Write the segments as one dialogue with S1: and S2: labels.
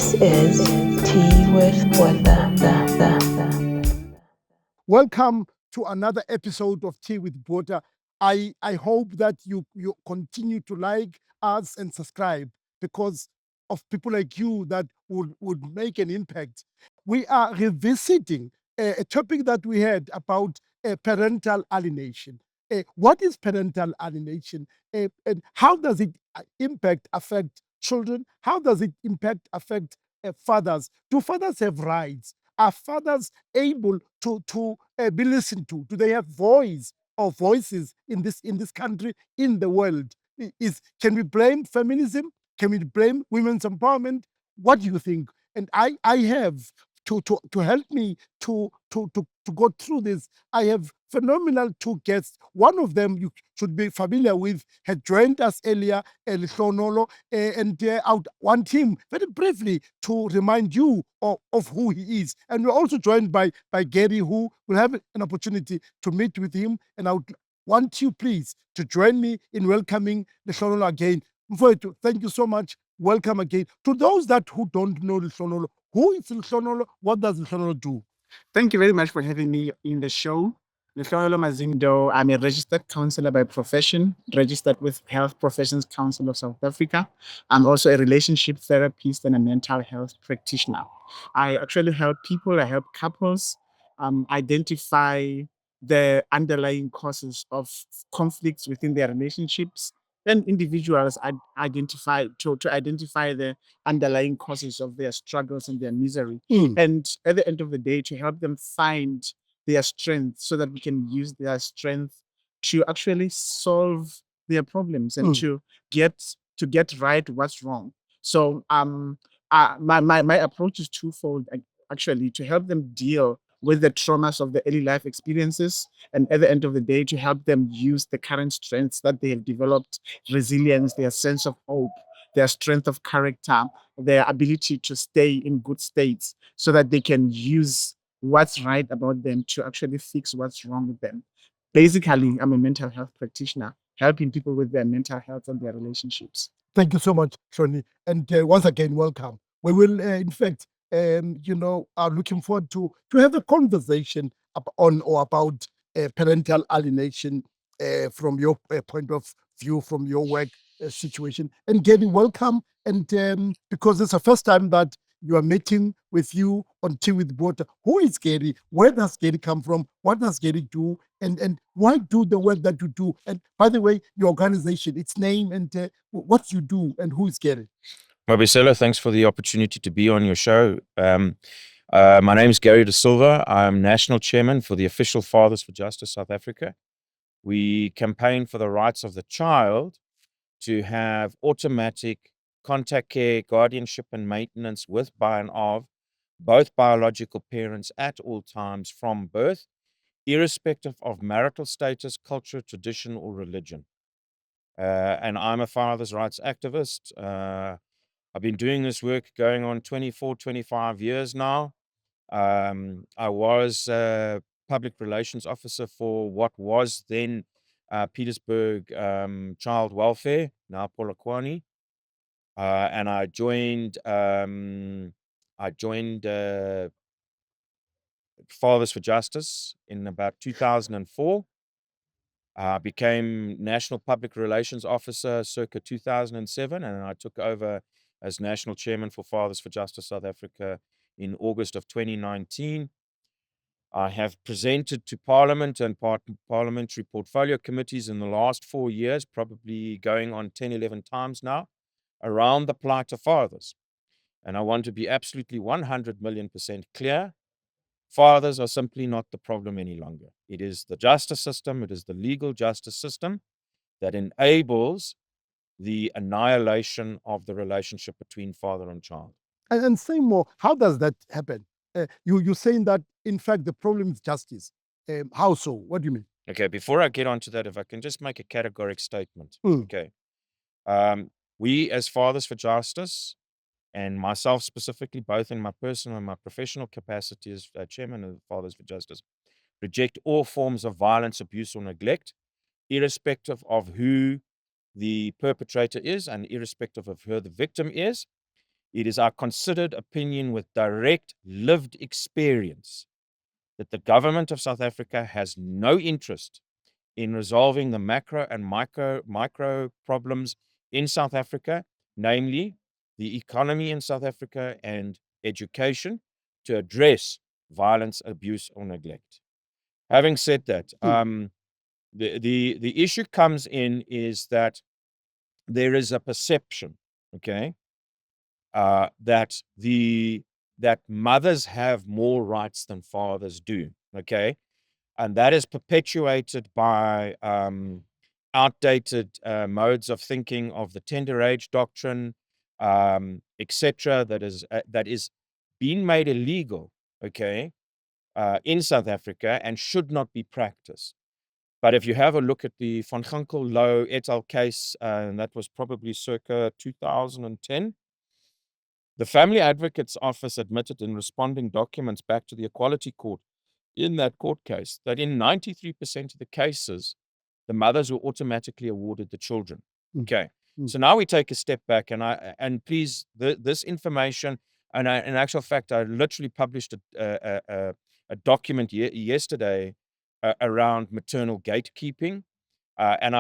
S1: This is Tea with Botha.
S2: Welcome to another episode of Tea with Botha. I hope that you continue to like us and subscribe because of people like you that would make an impact. We are revisiting a topic that we had about parental alienation. What is parental alienation? And how does it affect children? How does it affect fathers? Do fathers have rights? Are fathers able to be listened to? Do they have voice or voices in this country, in the world? Can we blame feminism? Can we blame women's empowerment? What do you think? And I have to help me to go through this. I have phenomenal two guests. One of them you should be familiar with, had joined us earlier, Lehlohonolo, and I want him very briefly to remind you of who he is. And we're also joined by Gary, who will have an opportunity to meet with him. And I would want you, please, to join me in welcoming Lehlohonolo again. Mfowethu, thank you so much. Welcome again. To those who don't know Lehlohonolo, who is Lehlohonolo? What does Lehlohonolo do?
S3: Thank you very much for having me in the show. Lehlohonolo Mazindo, I'm a registered counselor by profession, registered with Health Professions Council of South Africa. I'm also a relationship therapist and a mental health practitioner. I actually help people, I help couples identify the underlying causes of conflicts within their relationships, and individuals identify the underlying causes of their struggles and their misery. And at the end of the day, to help them find their strength so that we can use their strength to actually solve their problems and to get right what's wrong. So my approach is twofold, actually, to help them deal with the traumas of the early life experiences, and at the end of the day, to help them use the current strengths that they have developed, resilience, their sense of hope, their strength of character, their ability to stay in good states so that they can use what's right about them to actually fix what's wrong with them. Basically, I'm a mental health practitioner, helping people with their mental health and their relationships.
S2: Thank you so much, Shoni. And once again, welcome. We will, in fact, are looking forward to have a conversation about parental alienation from your point of view, from your work situation. And Gary, welcome. And because it's the first time that you are meeting with you on Tea with Botha. Who is Gary? Where does Gary come from? What does Gary do? And why do the work that you do? And by the way, your organization, its name, and what you do, and who is Gary?
S4: Mbuyiselo, thanks for the opportunity to be on your show. My name is Gary Da Silva. I'm National Chairman for the official Fathers for Justice South Africa. We campaign for the rights of the child to have automatic contact care, guardianship and maintenance with, by and of both biological parents at all times from birth, irrespective of marital status, culture, tradition or religion. And I'm a father's rights activist. I've been doing this work going on 24, 25 years now. I was a public relations officer for what was then Petersburg Child Welfare, now Polokwane. And I joined Fathers for Justice in about 2004. I became National Public Relations Officer circa 2007, and I took over as National Chairman for Fathers for Justice South Africa in August of 2019. I have presented to Parliament and parliamentary portfolio committees in the last 4 years, probably going on 10, 11 times now, around the plight of fathers. And I want to be absolutely 100 million% clear. Fathers are simply not the problem any longer. It is the justice system, it is the legal justice system that enables the annihilation of the relationship between father and child.
S2: And say more, how does that happen? You're saying that, in fact, the problem is justice. How so? What do you mean?
S4: Okay, before I get onto that, if I can just make a categoric statement. Okay. We as Fathers for Justice, and myself specifically, both in my personal and my professional capacity as chairman of Fathers for Justice, reject all forms of violence, abuse, or neglect, irrespective of who the perpetrator is and irrespective of who the victim is. It is our considered opinion with direct lived experience that the government of South Africa has no interest in resolving the macro and micro problems in South Africa, namely the economy in South Africa and education, to address violence, abuse, or neglect. Having said that, the issue comes in is that there is a perception, okay, that mothers have more rights than fathers do, okay, and that is perpetuated by outdated modes of thinking of the tender age doctrine, etc. That is being made illegal, okay, in South Africa and should not be practiced. But if you have a look at the Van Ginkel Low et al. Case, and that was probably circa 2010, the Family Advocate's Office admitted in responding documents back to the Equality Court in that court case that in 93% of the cases, the mothers were automatically awarded the children. Okay. So now we take a step back, and please, this information, and in actual fact, I literally published a document yesterday around maternal gatekeeping, and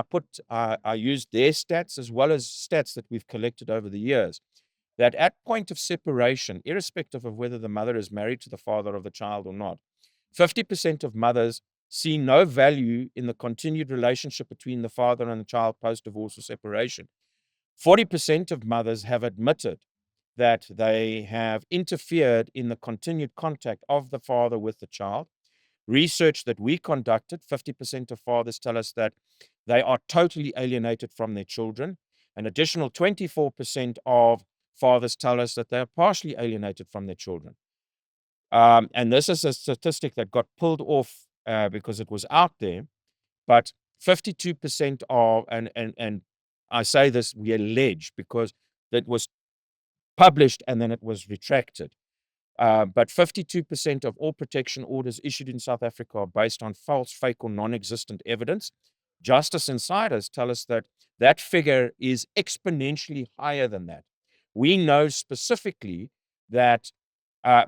S4: I used their stats as well as stats that we've collected over the years, that at point of separation, irrespective of whether the mother is married to the father of the child or not, 50% of mothers see no value in the continued relationship between the father and the child post-divorce or separation. 40% of mothers have admitted that they have interfered in the continued contact of the father with the child. Research that we conducted, 50% of fathers tell us that they are totally alienated from their children. An additional 24% of fathers tell us that they are partially alienated from their children. And this is a statistic that got pulled off because it was out there, but 52% of, and I say this, we allege, because that was published and then it was retracted. But 52% of all protection orders issued in South Africa are based on false, fake, or non-existent evidence. Justice Insiders tell us that that figure is exponentially higher than that. We know specifically that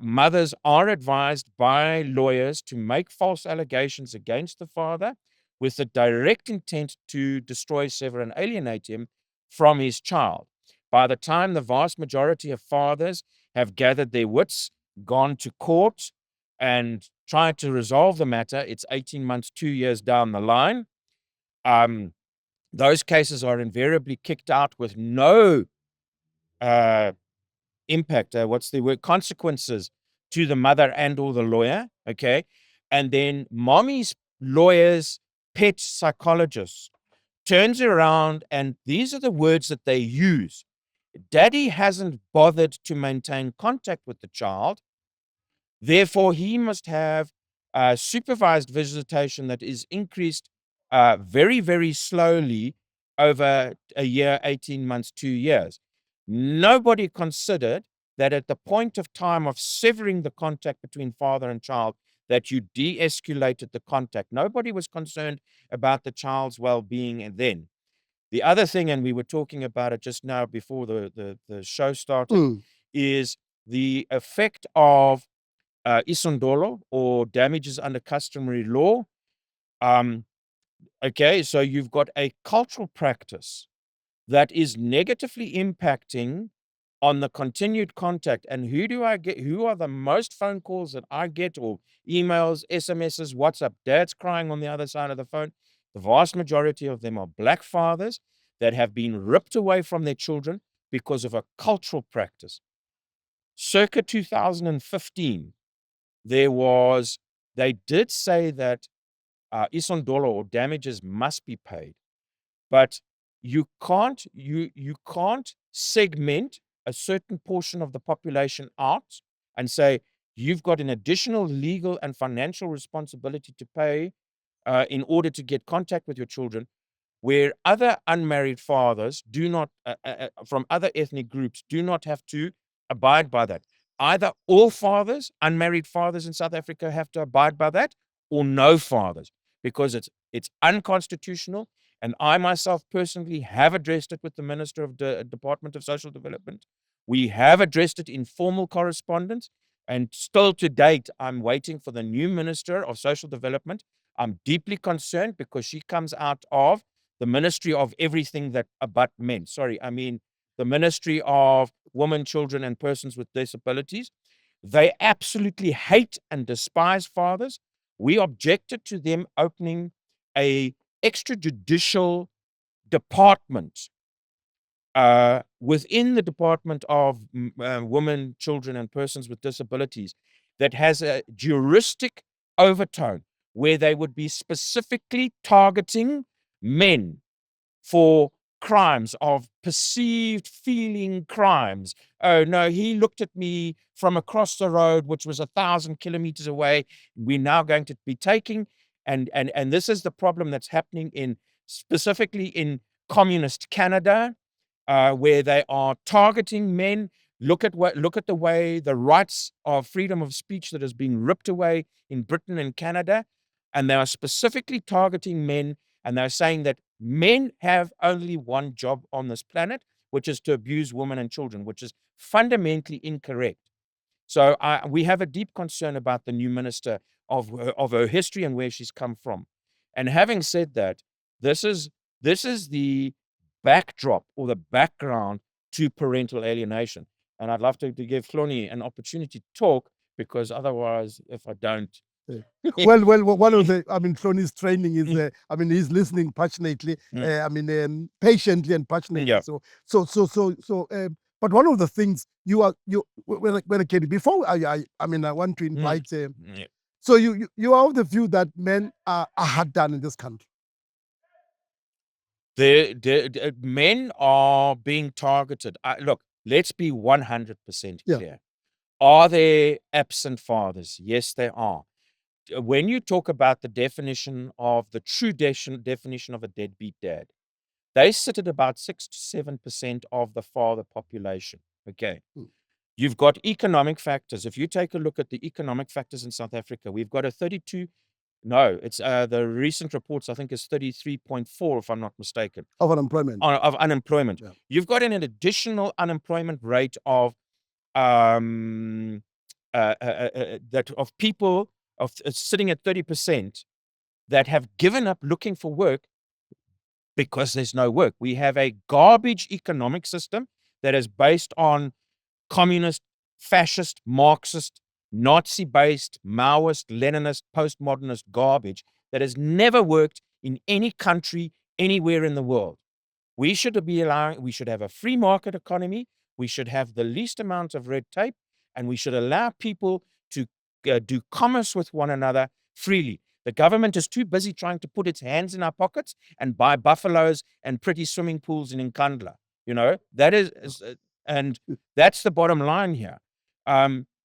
S4: mothers are advised by lawyers to make false allegations against the father with the direct intent to destroy, sever, and alienate him from his child. By the time the vast majority of fathers have gathered their wits, gone to court, and tried to resolve the matter, it's 18 months, 2 years down the line. Those cases are invariably kicked out with no impact, what's the word, consequences to the mother and or the lawyer, okay? And then mommy's lawyers, pet psychologists, turns around, and these are the words that they use. Daddy hasn't bothered to maintain contact with the child, therefore he must have supervised visitation that is increased very, very slowly over a year, 18 months, 2 years. Nobody considered that at the point of time of severing the contact between father and child, that you de-escalated the contact. Nobody was concerned about the child's well-being. And then the other thing, and we were talking about it just now before the show started, is the effect of isondolo, or damages under customary law. Okay, so you've got a cultural practice that is negatively impacting on the continued contact. And who do I get? Who are the most phone calls that I get, or emails, SMSs, WhatsApp? Dad's crying on the other side of the phone. The vast majority of them are black fathers that have been ripped away from their children because of a cultural practice. Circa 2015, they did say that isondolo, or damages, must be paid, but you can't segment a certain portion of the population out and say you've got an additional legal and financial responsibility to pay in order to get contact with your children, where other unmarried fathers do not, from other ethnic groups, do not have to abide by that. Either all fathers, unmarried fathers in South Africa, have to abide by that, or no fathers, because it's unconstitutional. And I myself personally have addressed it with the Minister of the Department of Social Development, We have addressed it in formal correspondence, and still to date, I'm waiting for the new Minister of Social Development. I'm deeply concerned because she comes out of the Ministry of everything that but men. Sorry, I mean the Ministry of Women, Children, and Persons with Disabilities. They absolutely hate and despise fathers. We objected to them opening a extrajudicial department within the Department of Women, Children, and Persons with Disabilities that has a juristic overtone where they would be specifically targeting men for crimes of perceived feeling crimes. Oh no, he looked at me from across the road, which was 1,000 kilometers away. We're now going to be taking, and this is the problem that's happening specifically in communist Canada, where they are targeting men. Look at the way the rights of freedom of speech that has been ripped away in Britain and Canada, and they are specifically targeting men, and they're saying that men have only one job on this planet, which is to abuse women and children, which is fundamentally incorrect. So we have a deep concern about the new minister of her history and where she's come from. And having said that, this is the backdrop or the background to parental alienation. And I'd love to give Hloni an opportunity to talk, because otherwise, if I don't.
S2: Well, one of the, Hloni's training is, he's listening passionately, patiently and passionately.
S4: Yeah.
S2: But one of the things when I came before, I want to invite. So you are of the view that men are hard done in this country.
S4: The men are being targeted. Look, let's be 100% clear.
S2: Yeah.
S4: Are there absent fathers? Yes, there are. When you talk about the definition of the true definition of a deadbeat dad, they sit at about 6 to 7% of the father population. Okay. You've got economic factors. If you take a look at the economic factors in South Africa, we've got a 32. No, it's the recent reports, I think, is 33.4, if I'm not mistaken.
S2: Of unemployment.
S4: Of unemployment.
S2: Yeah.
S4: You've got an additional unemployment rate of that of people sitting at 30% that have given up looking for work because there's no work. We have a garbage economic system that is based on communist, fascist, Marxist, Nazi-based, Maoist, Leninist, postmodernist garbage that has never worked in any country anywhere in the world. We should have a free market economy. We should have the least amount of red tape, and we should allow people to do commerce with one another freely. The government is too busy trying to put its hands in our pockets and buy buffaloes and pretty swimming pools in Nkandla. That is, and that's the bottom line here.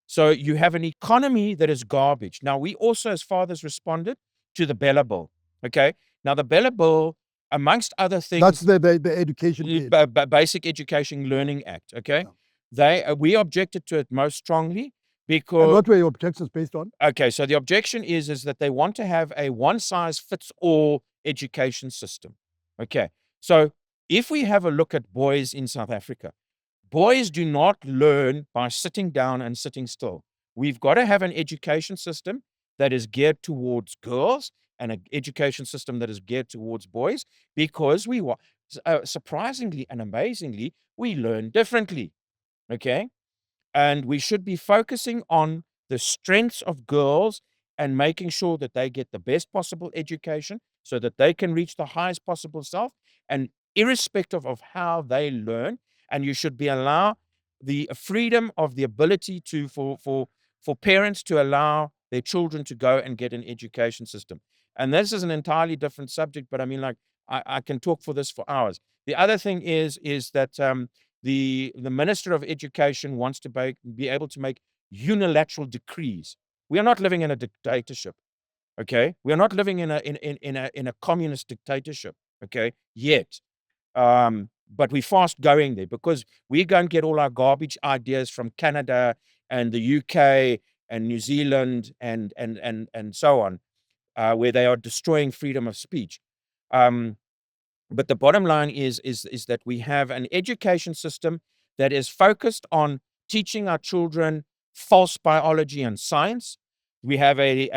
S4: So you have an economy that is garbage. Now, we also, as fathers, responded to the Bella Bill. Okay. Now, the Bella Bill, amongst other things,
S2: that's the education,
S4: Basic Education Learning Act. Okay. Yeah. We objected to it most strongly because.
S2: And what were your objections based on?
S4: Okay, so the objection is that they want to have a one-size-fits-all education system. Okay, so if we have a look at boys in South Africa, boys do not learn by sitting down and sitting still. We've got to have an education system that is geared towards girls and an education system that is geared towards boys, because surprisingly and amazingly, we learn differently. Okay, and we should be focusing on the strengths of girls and making sure that they get the best possible education so that they can reach the highest possible self, and irrespective of how they learn. And you should allow the freedom of the ability for parents to allow their children to go and get an education system. And this is an entirely different subject, but I can talk for this for hours. The other thing is that the Minister of Education wants to be able to make unilateral decrees. We are not living in a dictatorship. Okay, we are not living in a communist dictatorship. Okay, yet. But we're fast going there, because we go and get all our garbage ideas from Canada and the UK and New Zealand and so on, where they are destroying freedom of speech. But the bottom line is that we have an education system that is focused on teaching our children false biology and science. We have a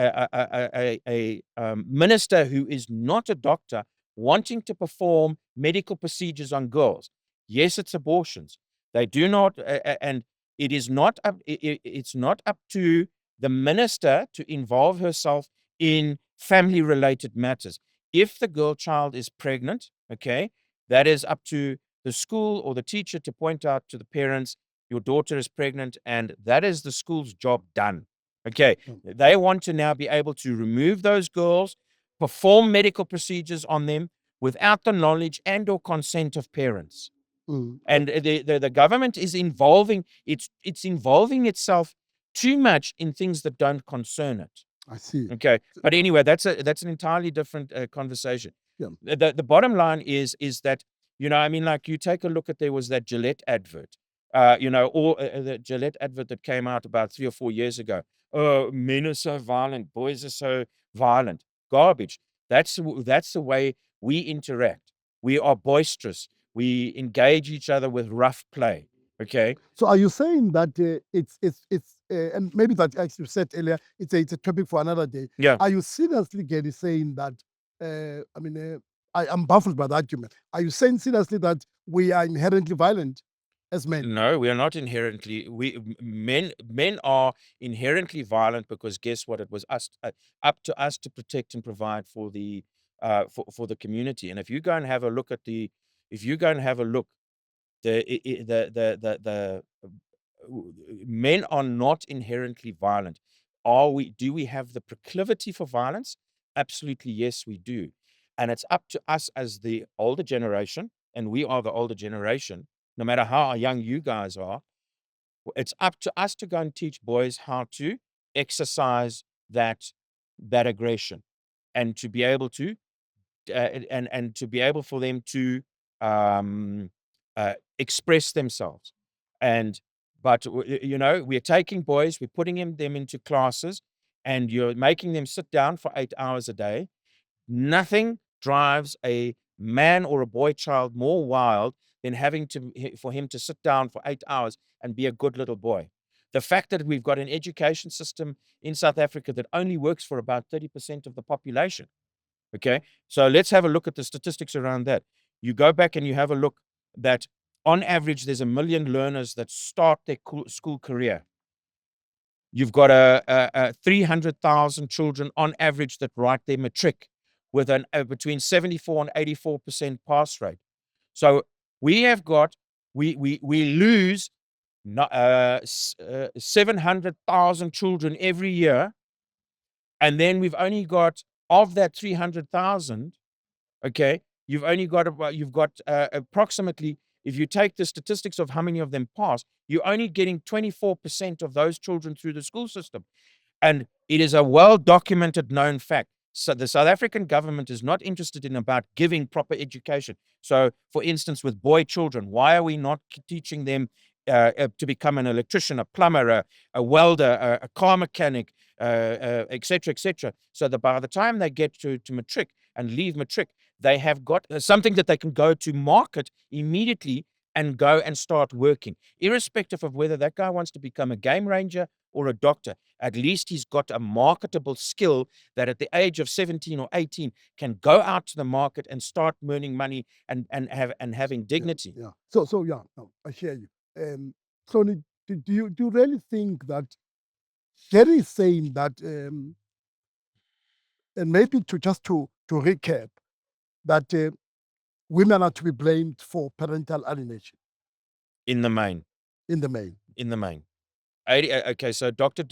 S4: minister who is not a doctor wanting to perform medical procedures on girls. Yes, it's abortions. They do not, and it is not up. It's not up to the minister to involve herself in family-related matters. If the girl child is pregnant, okay, that is up to the school or the teacher to point out to the parents, your daughter is pregnant, and that is the school's job done. Okay, they want to now be able to remove those girls, perform medical procedures on them without the knowledge and or consent of parents. And the government is involving it's involving itself too much in things that don't concern it.
S2: I see.
S4: Okay, but anyway, that's an entirely different conversation.
S2: Yeah.
S4: The bottom line is that, you know, I mean, like, you take a look at, there was that Gillette advert, you know, or the Gillette advert that came out about 3 or 4 years ago. Oh, men are so violent, boys are so violent. Garbage. That's the way we interact. We are boisterous. We engage each other with rough play. Okay.
S2: So are you saying that it's and maybe that, as you said earlier, it's a topic for another day.
S4: Yeah.
S2: Are you seriously, Gary, saying that? I am baffled by the argument. Are you saying seriously that we are inherently violent as men?
S4: No, we are not inherently. Men are inherently violent because guess what? It was up to us to protect and provide for the for the community. And if you go and have a look at the men are not inherently violent. Do we have the proclivity for violence? Absolutely, yes, we do. And it's up to us as the older generation, and we are the older generation, no matter how young you guys are, it's up to us to go and teach boys how to exercise that aggression, and to be able to and to be able for them to express themselves. But you know, we're taking boys, we're putting them into classes, and you're making them sit down for 8 hours a day. Nothing drives a man or a boy child more wild than for him to sit down for 8 hours and be a good little boy. The fact that we've got an education system in South Africa that only works for about 30% of the population. Okay, so let's have a look at the statistics around that. You go back and you have a look that on average, there's 1 million learners that start their school career. You've got a 300,000 children on average that write their matric with between 74 and 84% pass rate. So we lose 700,000 children every year, and then we've only got, of that 300,000, okay, you've got approximately, if you take the statistics of how many of them pass, you're only getting 24% of those children through the school system. And it is a well-documented, known fact. So the South African government is not interested in about giving proper education. So, for instance, with boy children, why are we not teaching them to become an electrician, a plumber, a welder, a car mechanic, et cetera, so that by the time they get to matric and leave matric, they have got something that they can go to market immediately and go and start working, irrespective of whether that guy wants to become a game ranger or a doctor. At least he's got a marketable skill that at the age of 17 or 18 can go out to the market and start earning money and having dignity.
S2: Yeah. So yeah, no, I hear you. Tony, do you really think that Gary is saying that, and maybe to recap, that women are to be blamed for parental alienation
S4: In the main.
S2: in the main?
S4: In the main. Okay, so
S2: That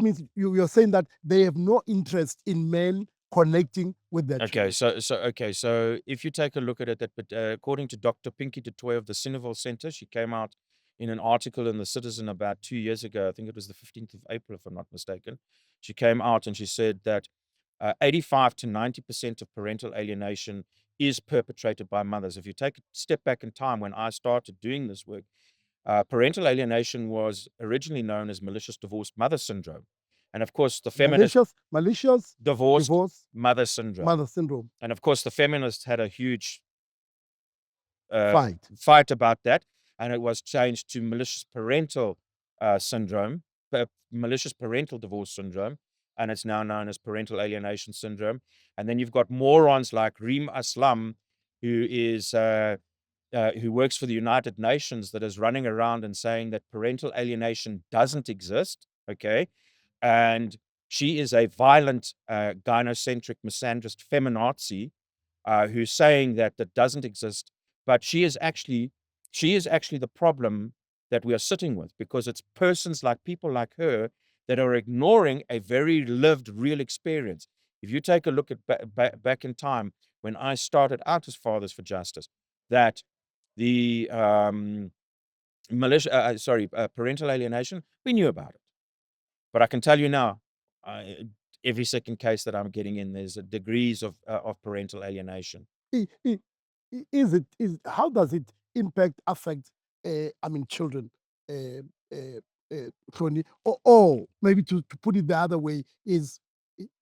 S2: means you're saying that they have no interest in men connecting with their
S4: okay,
S2: children.
S4: so if you take a look at it, but according to Dr. Pinky du Toit of the Sinnerville Center, she came out in an article in the Citizen about 2 years ago. I think it was the 15th of April, if I'm not mistaken. She came out and she said that 85 to 90% of parental alienation is perpetrated by mothers. If you take a step back in time, when I started doing this work, parental alienation was originally known as malicious divorced mother syndrome. And of course, the feminist
S2: malicious
S4: divorced mother syndrome.
S2: mother syndrome.
S4: And of course, the feminists had a huge fight about that, and it was changed to malicious parental syndrome, malicious parental divorce syndrome, and it's now known as parental alienation syndrome. And then you've got morons like Reem Aslam, who is who works for the United Nations, that is running around and saying that parental alienation doesn't exist. Okay, and she is a violent gynocentric misandrist feminazi who's saying that that doesn't exist, but she is actually the problem that we are sitting with, because it's persons like people like her that are ignoring a very lived, real experience. If you take a look at back in time when I started out as Fathers for Justice, that the parental alienation, we knew about it, but I can tell you now, every second case that I'm getting in, there's degrees of parental alienation.
S2: How does it affect children, Tony? Or maybe to put it the other way, is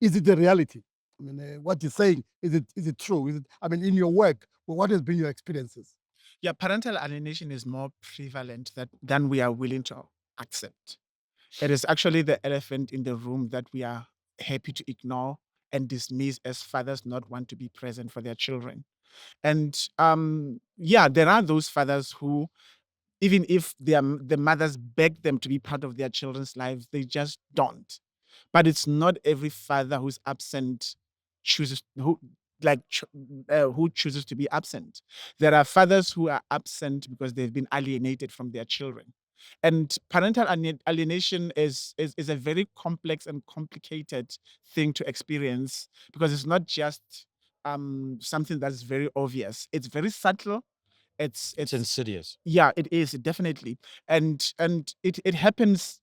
S2: it a reality? I mean, what you're saying, is it true? In your work, what has been your experiences?
S3: Yeah, parental alienation is more prevalent than we are willing to accept. It is actually the elephant in the room that we are happy to ignore and dismiss as fathers not want to be present for their children. And there are those fathers who, even if the mothers beg them to be part of their children's lives, they just don't. But it's not every father who's absent who chooses to be absent. There are fathers who are absent because they've been alienated from their children. And parental alienation is a very complex and complicated thing to experience, because it's not just something that's very obvious. It's very subtle. It's
S4: insidious.
S3: Yeah, it is, definitely. And it happens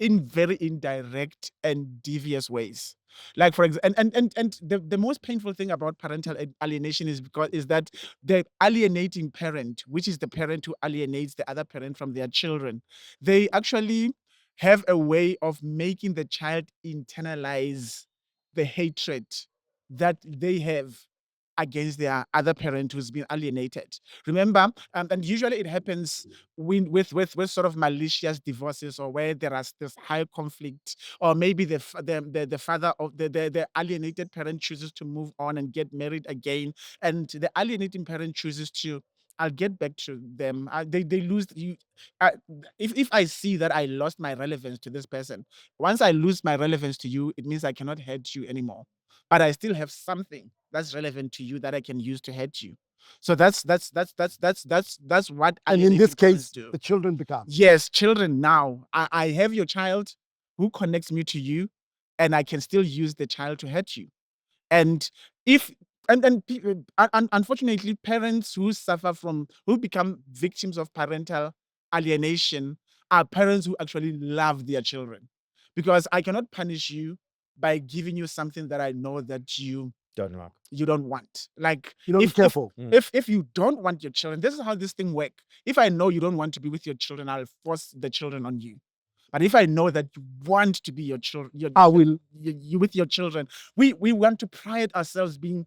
S3: in very indirect and devious ways. Like, for example, and the most painful thing about parental alienation is that the alienating parent, which is the parent who alienates the other parent from their children, they actually have a way of making the child internalize the hatred that they have against their other parent who's been alienated. Remember, and usually it happens with sort of malicious divorces, or where there is this high conflict, or maybe the father of the alienated parent chooses to move on and get married again, and the alienating parent chooses to, I'll get back to them. They lose you. If I see that I lost my relevance to this person, once I lose my relevance to you, it means I cannot hurt you anymore. But I still have something that's relevant to you that I can use to hurt you. So that's what
S2: And in this
S3: alienating parents
S2: case,
S3: do.
S2: the children become.
S3: Yes, children now. I have your child who connects me to you, and I can still use the child to hurt you. And if unfortunately, parents who become victims of parental alienation are parents who actually love their children, because I cannot punish you by giving you something that I know that you
S4: Don't like.
S3: you don't want. Like,
S2: You don't be careful.
S3: if you don't want your children, this is how this thing works. If I know you don't want to be with your children, I'll force the children on you. But if I know that you want to be your children,
S2: I will.
S3: you with your children, we want to pride ourselves being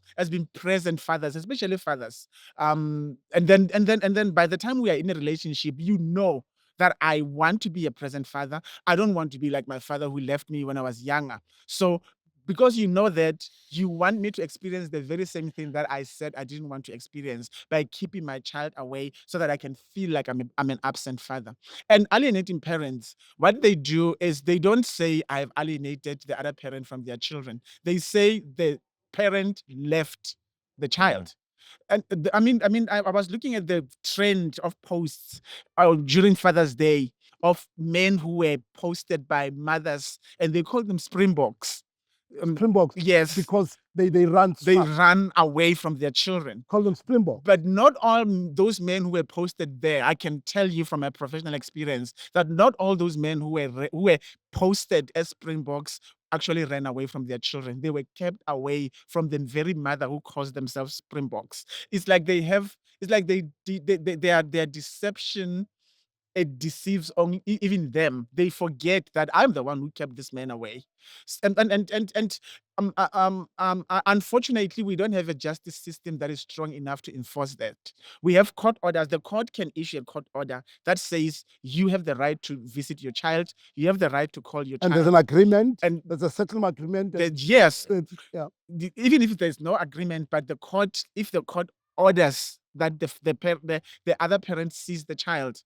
S3: present fathers, especially fathers. And then by the time we are in a relationship, you know that I want to be a present father. I don't want to be like my father who left me when I was younger. So, because you know that, you want me to experience the very same thing that I said I didn't want to experience, by keeping my child away so that I can feel like I'm an absent father. And alienating parents, what they do is they don't say I've alienated the other parent from their children. They say the parent left the child. And I was looking at the trend of posts during Father's Day, of men who were posted by mothers, and they call them Springboks.
S2: Springboks.
S3: Yes,
S2: Because they run.
S3: they
S2: fast.
S3: run away from their children.
S2: Call them Springboks.
S3: But not all those men who were posted there, I can tell you from a professional experience, that not all those men who were posted as Springboks actually ran away from their children. They were kept away from the very mother who calls themselves Springboks. It's like their deception it deceives only even them. They forget that I'm the one who kept this man away. Unfortunately, we don't have a justice system that is strong enough to enforce that. We have court orders. The court can issue a court order that says you have the right to visit your child, you have the right to call your
S2: And
S3: child.
S2: there's an agreement.
S3: And
S2: There's a settlement agreement.
S3: yes,
S2: Yeah.
S3: even if there's no agreement, but the court, if the court orders that the other parent sees the child,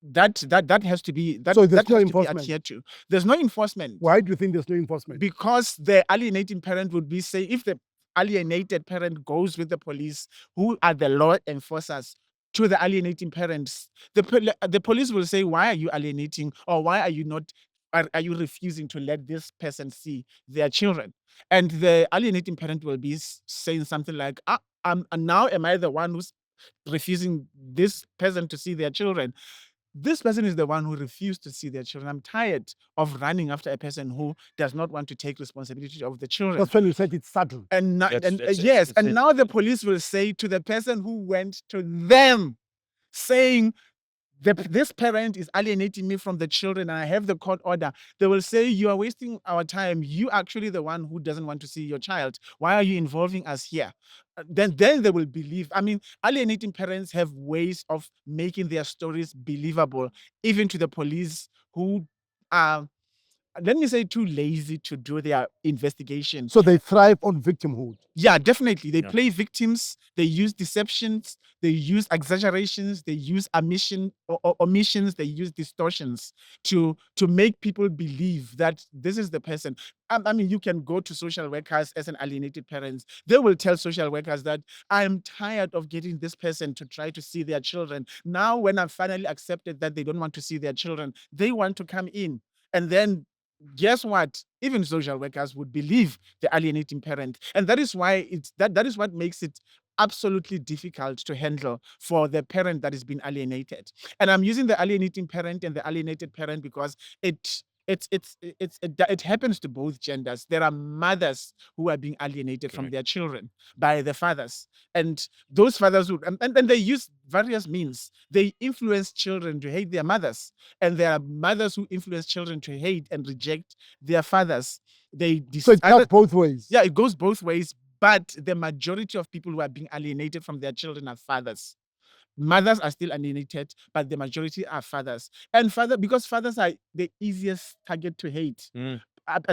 S3: that has to be
S2: So there's
S3: that
S2: no
S3: has to be
S2: enforcement.
S3: adhered to. There's no enforcement.
S2: Why do you think there's no enforcement?
S3: Because the alienating parent would be say, if the alienated parent goes with the police, who are the law enforcers, to the alienating parents, the police will say, why are you alienating, or why are you not, are you refusing to let this person see their children? And the alienating parent will be saying something like, now am I the one who's refusing this person to see their children? This person is the one who refused to see their children. I'm tired of running after a person who does not want to take responsibility of the children.
S2: That's when you said it's subtle.
S3: And now,
S4: That's-
S3: yes,
S4: it's
S3: and now the police will say to the person who went to them, saying, this parent is alienating me from the children, and I have the court order. They will say, you are wasting our time. You are actually the one who doesn't want to see your child. Why are you involving us here? Then they will believe. I mean, alienating parents have ways of making their stories believable, even to the police, who are, let me say, too lazy to do their investigation.
S2: So they thrive on victimhood.
S3: Yeah, definitely. They
S4: Yeah.
S3: play victims. They use deceptions. They use exaggerations. They use omissions. They use distortions to make people believe that this is the person. I mean, you can go to social workers as an alienated parent. They will tell social workers that I'm tired of getting this person to try to see their children. Now, when I've finally accepted that they don't want to see their children, they want to come in. And then guess what? Even social workers would believe the alienating parent. And that is why that is what makes it absolutely difficult to handle for the parent that is being alienated. And I'm using the alienating parent and the alienated parent because it happens to both genders. There are mothers who are being alienated from
S4: Correct.
S3: their children by the fathers. And those fathers would, and they use various means. They influence children to hate their mothers. And there are mothers who influence children to hate and reject their fathers.
S2: So it cuts both ways.
S3: Yeah, it goes both ways. But the majority of people who are being alienated from their children are fathers. Mothers are still alienated, but the majority are fathers. And because fathers are the easiest target to hate.
S4: Mm.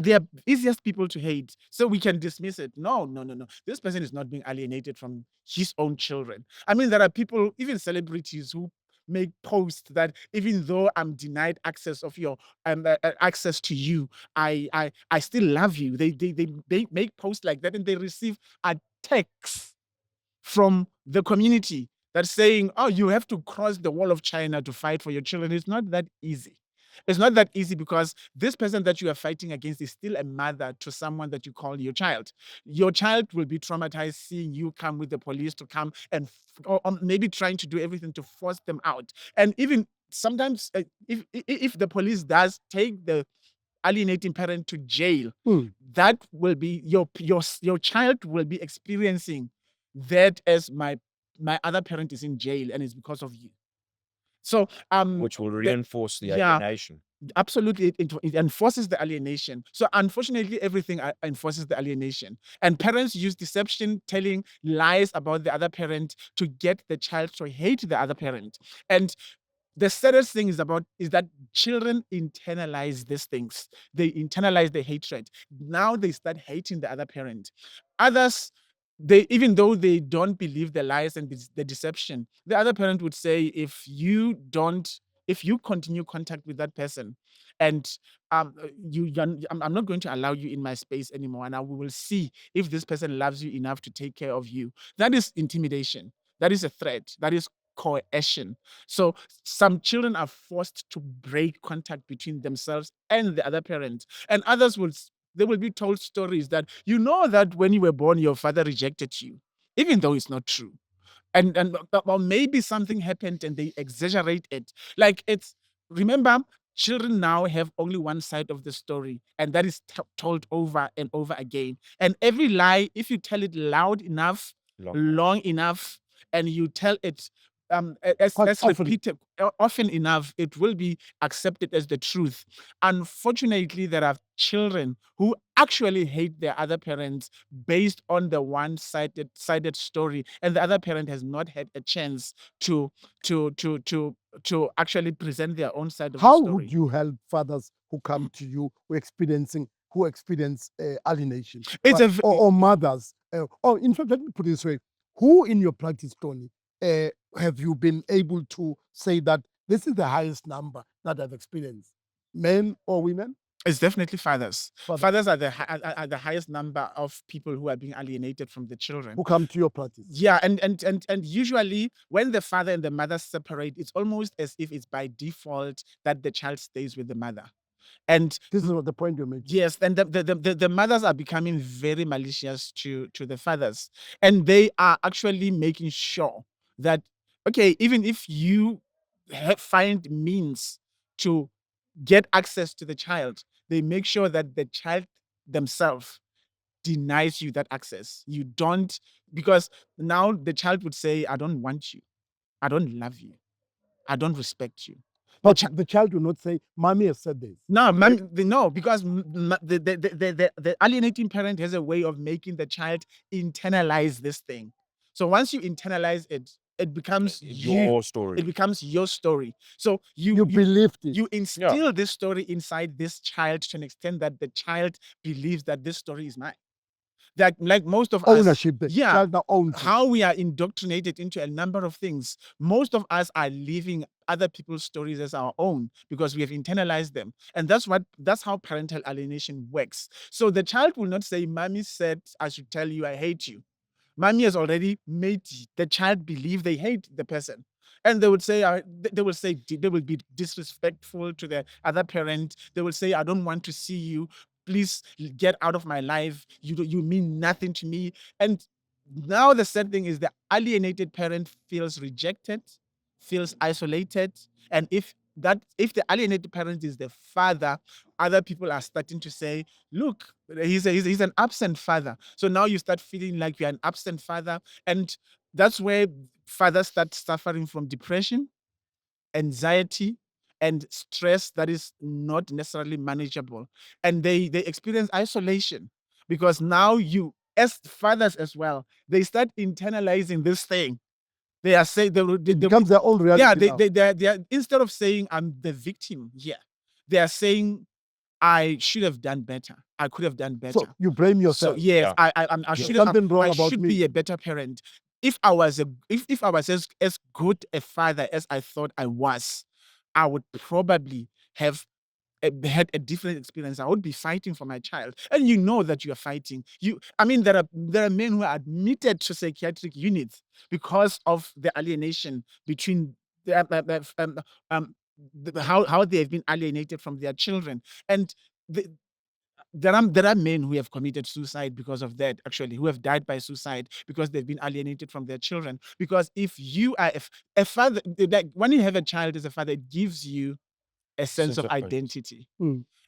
S3: They are easiest people to hate. So we can dismiss it. No. This person is not being alienated from his own children. I mean, there are people, even celebrities, who make posts that even though I'm denied access of your access to you, I still love you. They make posts like that, and they receive attacks from the community that's saying, oh, you have to cross the wall of China to fight for your children. It's not that easy. It's not that easy because this person that you are fighting against is still a mother to someone that you call your child. Your child will be traumatized seeing you come with the police to come and or maybe trying to do everything to force them out. And even sometimes if the police does take the alienating parent to jail, that will be your child will be experiencing that as my other parent is in jail and it's because of you. So
S4: which will reinforce the
S3: yeah.
S4: alienation.
S3: Absolutely, it enforces the alienation. So unfortunately, everything enforces the alienation. And parents use deception, telling lies about the other parent to get the child to hate the other parent. And the saddest thing is that children internalize these things. They internalize the hatred. Now they start hating the other parent. Others, even though they don't believe the lies and the deception, the other parent would say, if you continue contact with that person, and I'm not going to allow you in my space anymore, and we will see if this person loves you enough to take care of you. That is intimidation. That is a threat. That is coercion. So some children are forced to break contact between themselves and the other parent, and others will be told stories that, that when you were born, your father rejected you, even though it's not true. And or maybe something happened and they exaggerate it. Remember, children now have only one side of the story, and that is told over and over again. And every lie, if you tell it loud enough, long enough, and you tell it
S2: Quite
S3: as
S2: often.
S3: repeated often enough, it will be accepted as the truth. Unfortunately, there are children who actually hate their other parents based on the one-sided story, and the other parent has not had a chance to to to to to actually present their own side of the
S2: How
S3: story.
S2: would you help fathers who come to you who experience alienation,
S3: It's a
S2: or mothers? Or in fact, let me put it this way: who in your practice, Tony, have you been able to say that this is the highest number that I've experienced? Men or women?
S3: It's definitely fathers.
S2: Fathers.
S3: Fathers are are the highest number of people who are being alienated from the children.
S2: Who come to your practice?
S3: Yeah, and usually when the father and the mother separate, it's almost as if it's by default that the child stays with the mother. And
S2: This is what the point you're making.
S3: yes, and the mothers are becoming very malicious to the fathers, and they are actually making sure that, okay, even if you find means to get access to the child, they make sure that the child themselves denies you that access. You don't, because now the child would say, I don't want you, I don't love you, I don't respect you.
S2: But the child will not say, "Mommy has said this."
S3: No, no, because the alienating parent has a way of making the child internalize this thing. So once you internalize it, it becomes
S4: Your story.
S3: It becomes your story. So
S2: You believed it.
S3: you instill this story inside this child to an extent that the child believes that this story is mine. That, like most of us,
S2: Ownership. The
S3: yeah,
S2: child now owns it.
S3: how we are indoctrinated into a number of things. Most of us are living other people's stories as our own because we have internalized them. And that's how parental alienation works. So the child will not say, Mommy said I should tell you I hate you. Mommy has already made the child believe they hate the person. And they would say, they will be disrespectful to the other parent. They will say, I don't want to see you. Please get out of my life. You mean nothing to me. And now the sad thing is the alienated parent feels rejected, feels isolated. And if the alienated parent is the father, other people are starting to say, look, he's an absent father. So now you start feeling like you're an absent father. And that's where fathers start suffering from depression, anxiety, and stress that is not necessarily manageable. And they experience isolation because now you, as fathers as well, they start internalizing this thing. They are saying
S2: It becomes their own reality.
S3: yeah,
S2: now.
S3: they are, instead of saying I'm the victim here, they are saying I should have done better. I could have done better.
S2: So you blame yourself.
S3: So yes,
S4: Yeah.
S3: I
S2: There's
S3: should
S2: something wrong
S3: I
S2: about
S3: should
S2: me.
S3: be a better parent. If I was if I was as good a father as I thought I was, I would probably have had a different experience. I would be fighting for my child, and you know that you are fighting. I mean, there are men who are admitted to psychiatric units because of the alienation between how they have been alienated from their children, and the, there are men who have committed suicide because of that, actually, who have died by suicide because they've been alienated from their children. Because if you are a father, like when you have a child as a father, it gives you a sense of identity.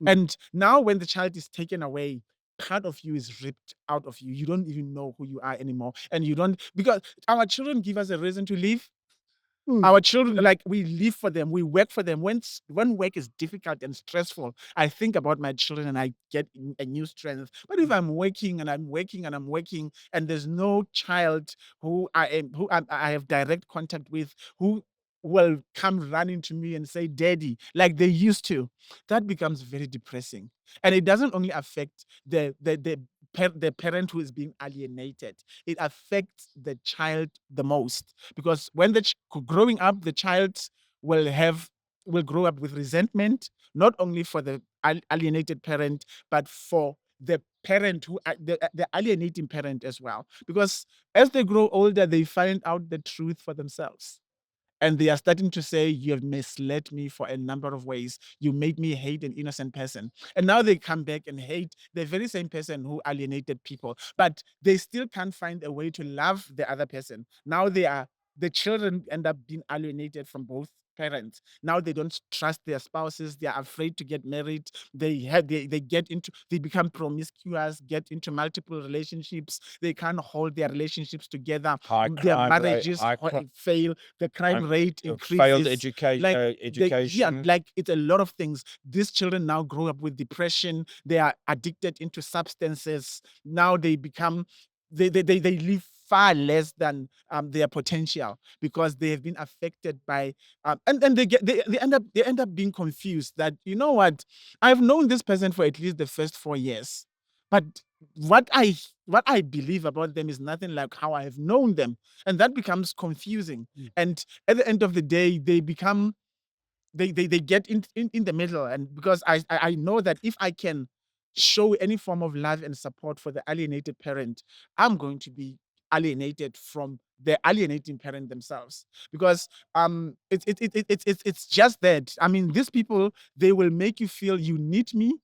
S3: And now when the child is taken away, part of you is ripped out of you. You don't even know who you are anymore. And you don't, because our children give us a reason to live. Our children, like, we live for them, we work for them. When work is difficult and stressful, I think about my children and I get a new strength. But if I'm working and I'm working and I'm working, and there's no child who I have direct contact with, who will come running to me and say, Daddy, like they used to, that becomes very depressing. And it doesn't only affect the parent who is being alienated, it affects the child the most, because when growing up, the child will grow up with resentment, not only for the alienated parent, but for the parent who the alienating parent as well, because as they grow older, they find out the truth for themselves. And they are starting to say, you have misled me for a number of ways. You made me hate an innocent person. And now they come back and hate the very same person who alienated people. But they still can't find a way to love the other person. Now the children end up being alienated from both parents. Now they don't trust their spouses. They are afraid to get married. They become promiscuous, get into multiple relationships. They can't hold their relationships together.
S4: High
S3: Their
S4: crime rate,
S3: marriages fail. The crime rate
S4: failed
S3: increases.
S4: education.
S3: Like it's a lot of things. These children now grow up with depression. They are addicted into substances. Now they become they live far less than their potential because they have been affected by and they end up being confused that, you know what, I've known this person for at least the first 4 years, but what I believe about them is nothing like how I have known them, and that becomes confusing. And at the end of the day, they become they get in the middle. And because I know that if I can show any form of love and support for the alienated parent, I'm going to be alienated from the alienating parent themselves, because it's just that, I mean, these people, they will make you feel you need me.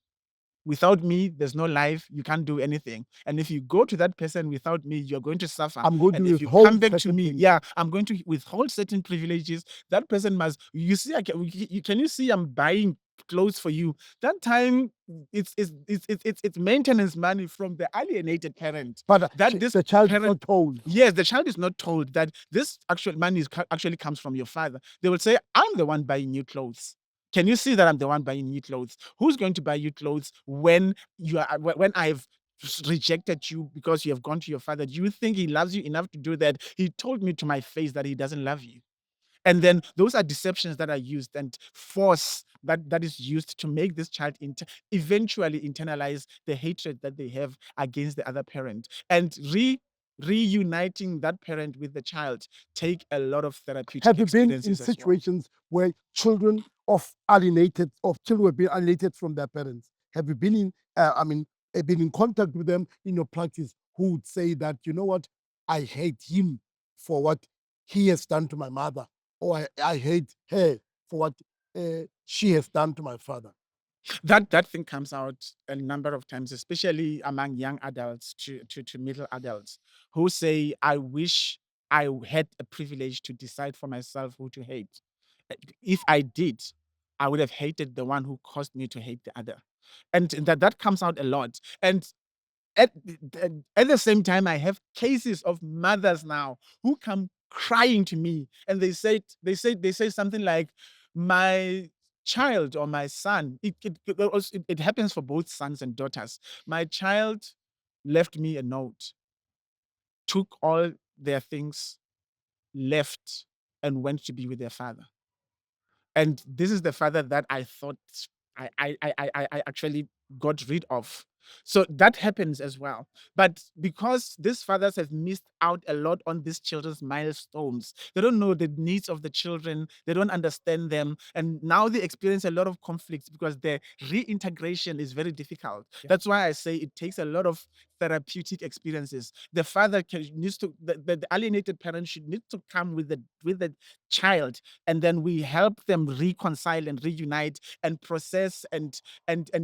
S3: Without me, there's no life. You can't do anything. And if you go to that person without me, you're going to suffer.
S2: I'm going
S3: And
S2: to
S3: if you
S2: withhold
S3: come back to
S2: certain
S3: me,
S2: things.
S3: yeah, I'm going to withhold certain privileges. That person must. You see, can you see? I'm buying clothes for you. That time, it's maintenance money from the alienated parent.
S2: But
S3: That this
S2: the child is
S3: parent-
S2: not told.
S3: Yes, the child is not told that this actual money actually comes from your father. They will say, I'm the one buying you clothes. Can you see that I'm the one buying you clothes? Who's going to buy you clothes when when I've rejected you because you have gone to your father? Do you think he loves you enough to do that? He told me to my face that he doesn't love you. And then those are deceptions that are used, and force that is used to make this child eventually internalize the hatred that they have against the other parent. And reuniting that parent with the child take a lot of therapeutic
S2: Have you been in
S3: experiences as well.
S2: situations where children have been alienated from their parents? Have you been in, been in contact with them in your practice who would say that, you know what, I hate him for what he has done to my mother, or I hate her for what she has done to my father?
S3: That thing comes out a number of times, especially among young adults to middle adults, who say, I wish I had a privilege to decide for myself who to hate. If I did, I would have hated the one who caused me to hate the other. And that comes out a lot. And at the same time, I have cases of mothers now who come crying to me, and they say something like, my child or my son, it happens for both sons and daughters. My child left me a note, took all their things, left, and went to be with their father. And this is the father that I thought I actually got rid of. So that happens as well. But because these fathers have missed out a lot on these children's milestones, they don't know the needs of the children, they don't understand them. And now they experience a lot of conflicts because their reintegration is very difficult.
S2: Yeah.
S3: That's why I say it takes a lot of therapeutic experiences. The father needs to, the alienated parent should need to come with the child, and then we help them reconcile and reunite and process and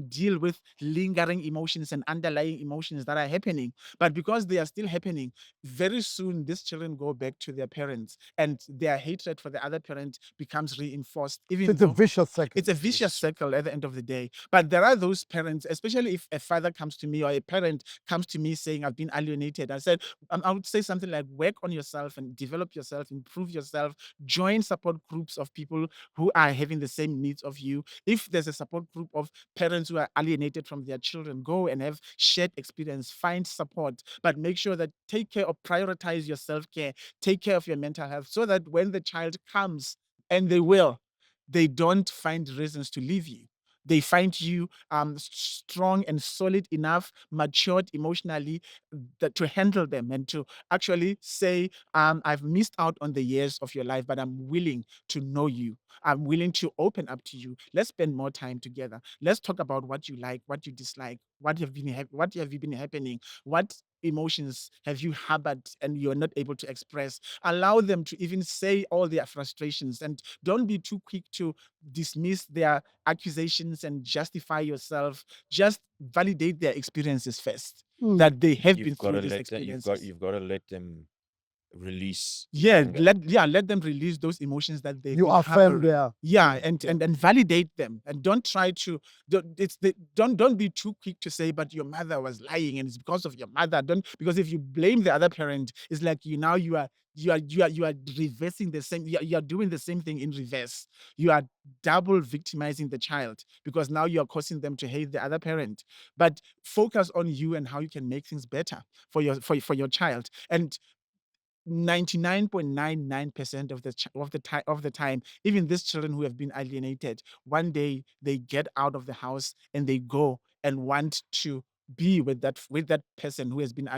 S3: deal with lingering emotions and underlying emotions that are happening. But because they are still happening, very soon these children go back to their parents, and their hatred for the other parent becomes reinforced. Even
S2: It's a
S3: though
S2: vicious cycle.
S3: it's a vicious circle at the end of the day. But there are those parents, especially if a father comes to me or a parent comes to me saying, I've been alienated. I would say something like, work on yourself and develop yourself, improve yourself, join support groups of people who are having the same needs of you. If there's a support group of parents who are alienated from their children, go and have shared experience, find support, but make sure that take care or prioritize your self-care, take care of your mental health, so that when the child comes, and they don't find reasons to leave you. They find you strong and solid enough, matured emotionally, to handle them, and to actually say, I've missed out on the years of your life, but I'm willing to know you. I'm willing to open up to you. Let's spend more time together. Let's talk about what you like, what you dislike, what have you been happening, what emotions have you harbored and you're not able to express. Allow them to even say all their frustrations, and don't be too quick to dismiss their accusations and justify yourself. Just validate their experiences first,
S2: Mm.
S3: that they have been
S4: You've got
S3: through
S4: to
S3: these
S4: let them,
S3: experiences.
S4: you've got to let them release.
S3: Yeah,
S4: anger.
S3: let them release those emotions that they
S2: You
S3: feel
S2: affirm
S3: harboring.
S2: their
S3: Yeah, and validate them, and don't try to don't be too quick to say, but your mother was lying and it's because of your mother. Don't, because if you blame the other parent, it's like you are reversing the same, you are doing the same thing in reverse. You are double victimizing the child, because now you are causing them to hate the other parent. But focus on you and how you can make things better for your child. And 99.99% of the time, even these children who have been alienated, one day they get out of the house and they go and want to be with that person who has been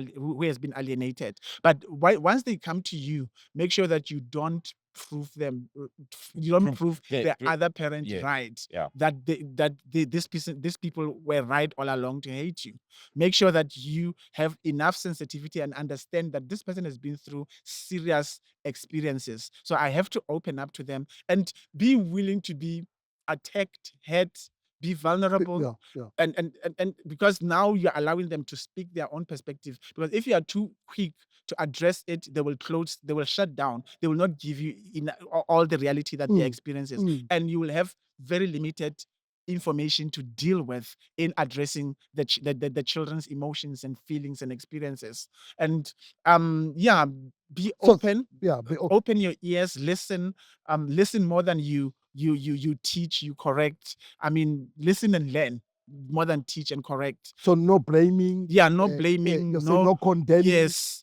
S3: alienated. But once they come to you, make sure that you don't prove
S4: Yeah,
S3: the other parent
S4: yeah,
S3: right,
S4: yeah.
S3: that these people were right all along to hate you. Make sure that you have enough sensitivity and understand that this person has been through serious experiences. So I have to open up to them and be willing to be attacked, hurt, be vulnerable.
S2: yeah.
S3: And because now you're allowing them to speak their own perspective. Because if you are too quick to address it, they will shut down. They will not give you all the reality that their experiences. And you will have very limited information to deal with in addressing the children's emotions and feelings and experiences. And yeah, be
S2: So,
S3: open,
S2: yeah,
S3: open your ears, listen, listen more than you teach, you correct. I mean, listen and learn more than teach and correct.
S2: so no blaming.
S3: Yeah, no blaming,
S2: you say no condemning.
S3: yes,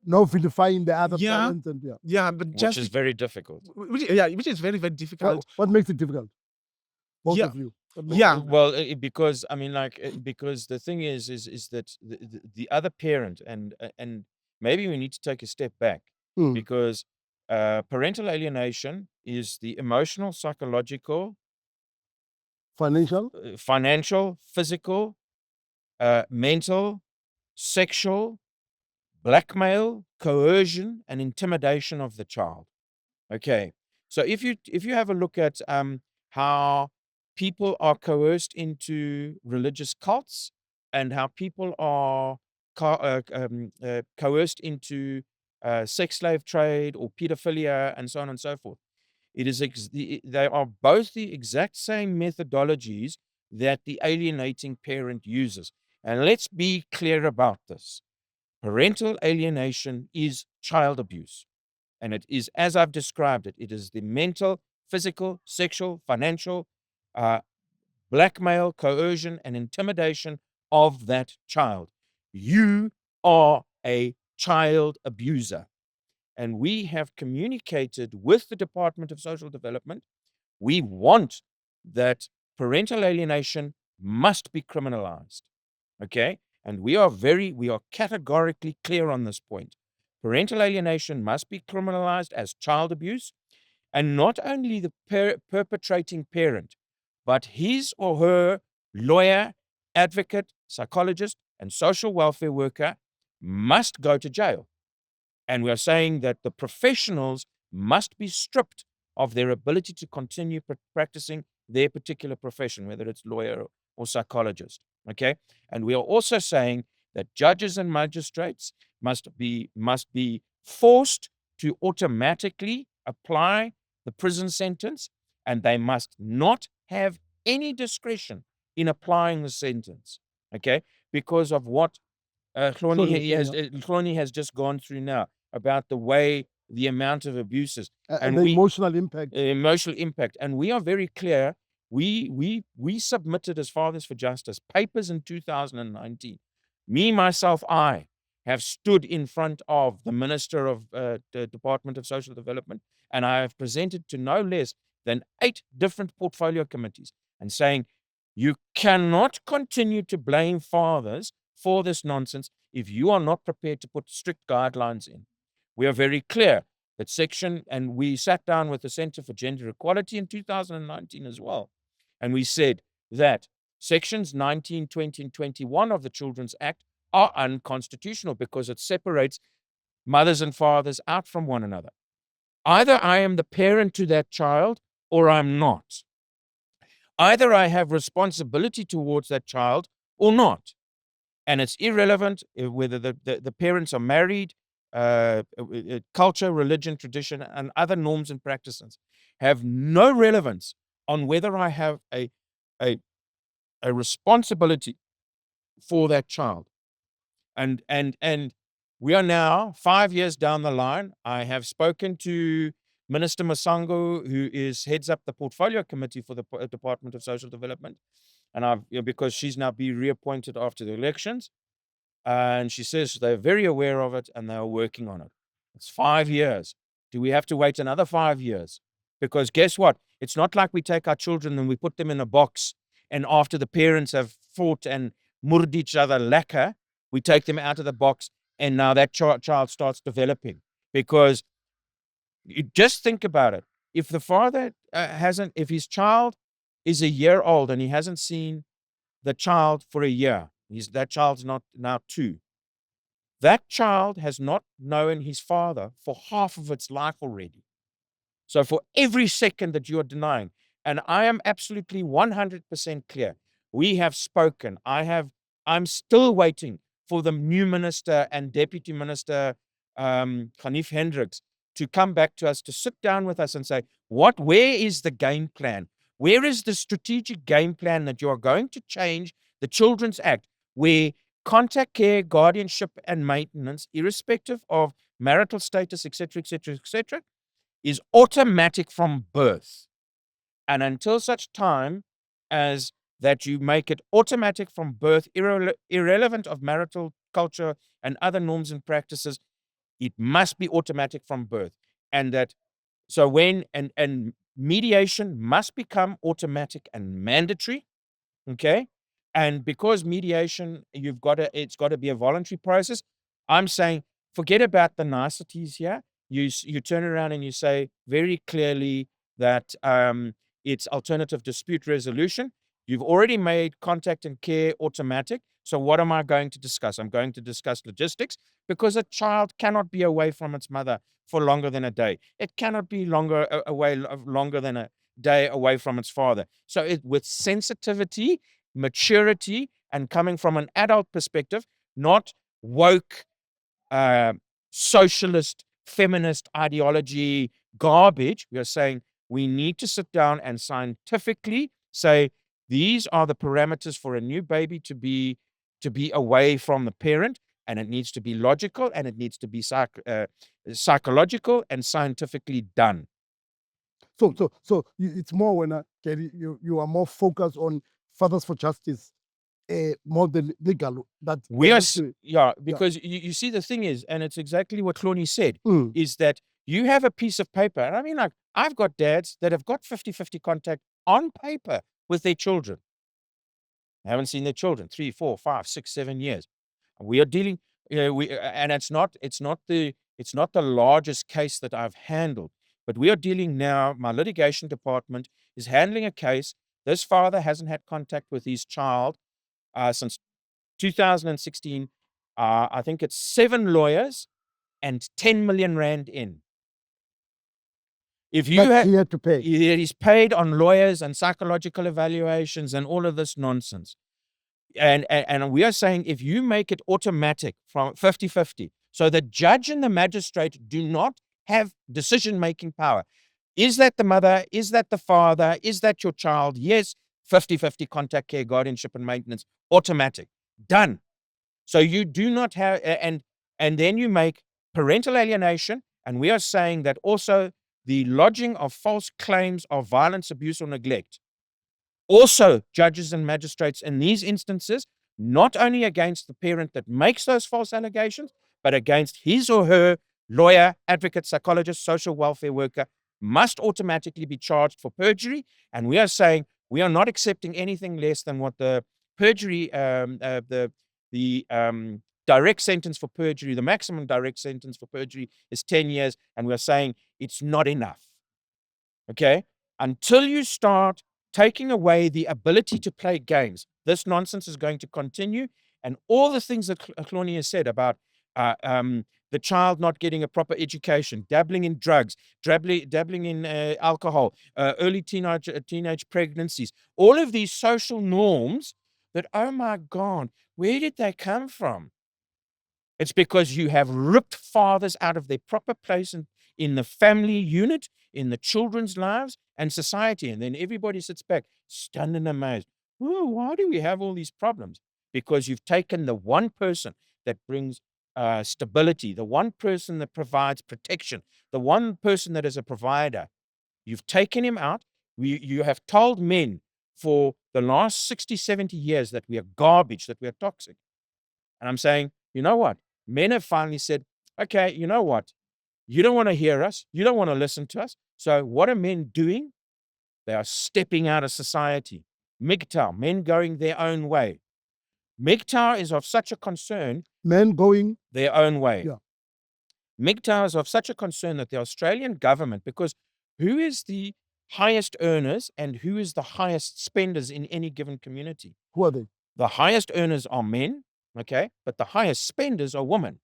S2: no vilifying the other
S3: yeah,
S2: parents, and
S3: yeah, but
S4: Which
S3: just
S4: is very difficult.
S3: which is very, very difficult.
S2: what makes it difficult? Both
S3: Yeah.
S2: of you. What makes
S3: Yeah.
S2: it-
S4: Well, because I mean, like, because the thing is that the other parent, and maybe we need to take a step back,
S2: Mm.
S4: because parental alienation is the emotional, psychological,
S2: Financial.
S4: financial, physical, mental, sexual, blackmail, coercion, and intimidation of the child. Okay, so if you have a look at how people are coerced into religious cults, and how people are coerced into sex slave trade or pedophilia and so on and so forth, they are both the exact same methodologies that the alienating parent uses. And let's be clear about this. Parental alienation is child abuse. And it is, as I've described it, it is the mental, physical, sexual, financial, uh, blackmail, coercion, and intimidation of that child. You are a child abuser. And we have communicated with the Department of Social Development. We want that parental alienation must be criminalized. Okay? And we are categorically clear on this point. Parental alienation must be criminalized as child abuse, and not only the perpetrating parent, but his or her lawyer, advocate, psychologist, and social welfare worker must go to jail. And we are saying that the professionals must be stripped of their ability to continue practicing their particular profession, whether it's lawyer or psychologist. Okay. And we are also saying that judges and magistrates must be forced to automatically apply the prison sentence, and they must not have any discretion in applying the sentence. Okay. Because of what Hloni has just gone through now, about the amount of abuses
S2: and the emotional impact.
S4: Emotional impact. And we are very clear. We submitted, as Fathers for Justice, papers in 2019. Me, myself, I have stood in front of the Minister of the Department of Social Development, and I have presented to no less than 8 different portfolio committees, and saying, you cannot continue to blame fathers for this nonsense if you are not prepared to put strict guidelines in. We are very clear that and we sat down with the Center for Gender Equality in 2019 as well, and we said that sections 19, 20, and 21 of the Children's Act are unconstitutional because it separates mothers and fathers out from one another. Either I am the parent to that child or I'm not. Either I have responsibility towards that child or not. And it's irrelevant whether the parents are married, culture, religion, tradition, and other norms and practices have no relevance on whether I have a responsibility for that child. And we are now 5 years down the line. I have spoken to Minister Masango, who heads up the portfolio committee for the Department of Social Development, and because she's now been reappointed after the elections, and she says they're very aware of it and they're working on it. It's 5 years. Do we have to wait another 5 years? Because guess what? It's not like we take our children and we put them in a box, and after the parents have fought and murdered each other lacquer, we take them out of the box, and now that child starts developing. Because you just think about it. If the father if his child is a year old and he hasn't seen the child for a year, that child's not now 2. That child has not known his father for half of its life already. So for every second that you are denying, and I am absolutely 100% clear, we have spoken. I'm still waiting for the new minister and deputy minister, Hanif Hendricks, to come back to us, to sit down with us and say, where is the game plan? Where is the strategic game plan that you are going to change the Children's Act, where contact care, guardianship, and maintenance, irrespective of marital status, etc., is automatic from birth. And until such time as that you make it automatic from birth, irrelevant of marital culture and other norms and practices, it must be automatic from birth. And that, so when, and mediation must become automatic and mandatory, okay? And because mediation, it's got to be a voluntary process. I'm saying, forget about the niceties here. You turn around and you say very clearly that it's alternative dispute resolution. You've already made contact and care automatic. So what am I going to discuss? I'm going to discuss logistics, because a child cannot be away from its mother for longer than a day. It cannot be longer than a day away from its father. So with sensitivity, maturity, and coming from an adult perspective, not woke, socialist, feminist ideology garbage, we are saying we need to sit down and scientifically say these are the parameters for a new baby to be away from the parent, and it needs to be logical, and it needs to be psychological and scientifically done.
S2: So it's more when Gary, you are more focused on Fathers for Justice, more the legal that
S4: We are, because you see, the thing is, and it's exactly what Cloney said, is that you have a piece of paper, and I mean, like, I've got dads that have got 50-50 contact on paper with their children. They haven't seen their children 3, 4, 5, 6, 7 years. We are dealing, and it's not the largest case that I've handled, but we are dealing now. My litigation department is handling a case. This father hasn't had contact with his child since 2016. I think it's 7 lawyers and 10 million rand in. If you
S2: he had to pay.
S4: He's paid on lawyers and psychological evaluations and all of this nonsense. And we are saying, if you make it automatic from 50-50, so the judge and the magistrate do not have decision-making power. Is that the mother? Is that the father? Is that your child? Yes, 50-50 contact care, guardianship, and maintenance, automatic, done. So you do not have, and then you make parental alienation, and we are saying that also the lodging of false claims of violence, abuse, or neglect. Also, judges and magistrates in these instances, not only against the parent that makes those false allegations, but against his or her lawyer, advocate, psychologist, social welfare worker, must automatically be charged for perjury. And we are saying we are not accepting anything less than what the perjury, direct sentence for perjury, the maximum direct sentence for perjury is 10 years. And we are saying it's not enough. Okay? Until you start taking away the ability to play games, this nonsense is going to continue. And all the things that Cloney has said about the child not getting a proper education, dabbling in drugs, dabbling in alcohol, early teenage pregnancies, all of these social norms that, oh my God, where did they come from? It's because you have ripped fathers out of their proper place in the family unit, in the children's lives and society. And then everybody sits back, stunned and amazed. Oh, why do we have all these problems? Because you've taken the one person that brings stability, the one person that provides protection, the one person that is a provider. You've taken him out. You have told men for the last 60, 70 years that we are garbage, that we are toxic. And I'm saying, you know what? Men have finally said, okay, you know what? You don't want to hear us. You don't want to listen to us. So what are men doing? They are stepping out of society. MGTOW, men going their own way. MGTOW is of such a concern.
S2: Men going
S4: their own way.
S2: Yeah.
S4: MGTOW is of such a concern that the Australian government, because who is the highest earners and who is the highest spenders in any given community?
S2: Who are they?
S4: The highest earners are men, okay, but the highest spenders are women.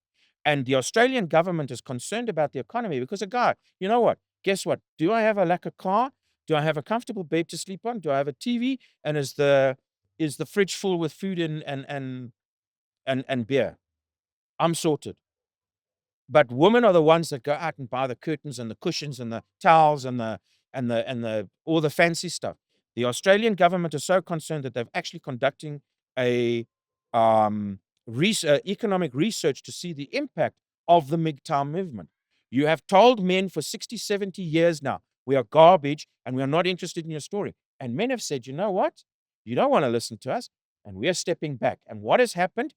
S4: And the Australian government is concerned about the economy because a guy, you know what? Guess what? Do I have a lacquer car? Do I have a comfortable bed to sleep on? Do I have a TV? And is the fridge full with food and beer? I'm sorted. But women are the ones that go out and buy the curtains and the cushions and the towels and the all the fancy stuff. The Australian government is so concerned that they're actually conducting a economic research to see the impact of the MGTOW movement. You have told men for 60, 70 years now, we are garbage and we are not interested in your story. And men have said, you know what? You don't want to listen to us, and we are stepping back. And what has happened?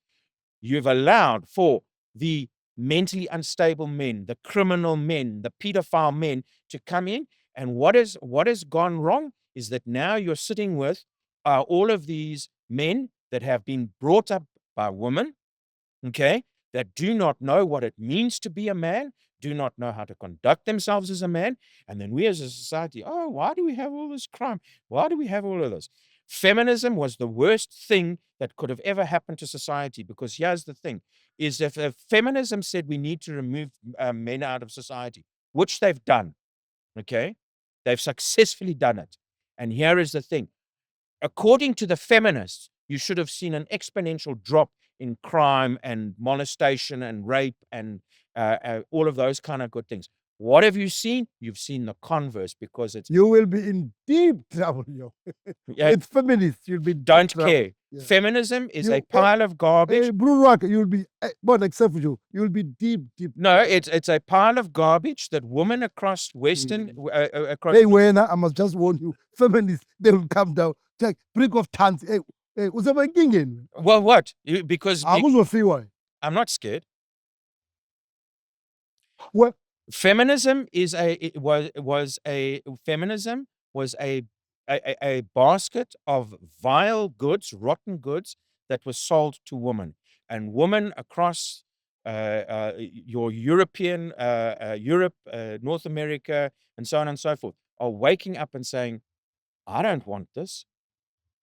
S4: You've allowed for the mentally unstable men, the criminal men, the pedophile men to come in. And what has gone wrong is that now you're sitting with all of these men that have been brought up by women, okay, that do not know what it means to be a man, do not know how to conduct themselves as a man. And then we as a society, oh, why do we have all this crime? Why do we have all of this? Feminism was the worst thing that could have ever happened to society, because here's the thing, is if feminism said we need to remove men out of society, which they've done, okay? They've successfully done it. And here is the thing. According to the feminists, you should have seen an exponential drop in crime and molestation and rape and all of those kind of good things. What have you seen? You've seen the converse, because it's...
S2: You will be in deep trouble, yo. It's feminists. You'll be
S4: Don't
S2: trouble.
S4: care.
S2: Yeah.
S4: Feminism is a pile of garbage.
S2: Blue Rock, you'll be, but except for you, you'll be deep.
S4: No, it's a pile of garbage that women across Western... across...
S2: Hey, Wena, I must just warn you, feminists, they will come down. Like, break off tons. Hey, what's up, again?
S4: Well, what? Because I'm not scared.
S2: Well,
S4: feminism was a basket of vile goods, rotten goods that was sold to women, and women across your European, Europe, North America, and so on and so forth are waking up and saying, I don't want this.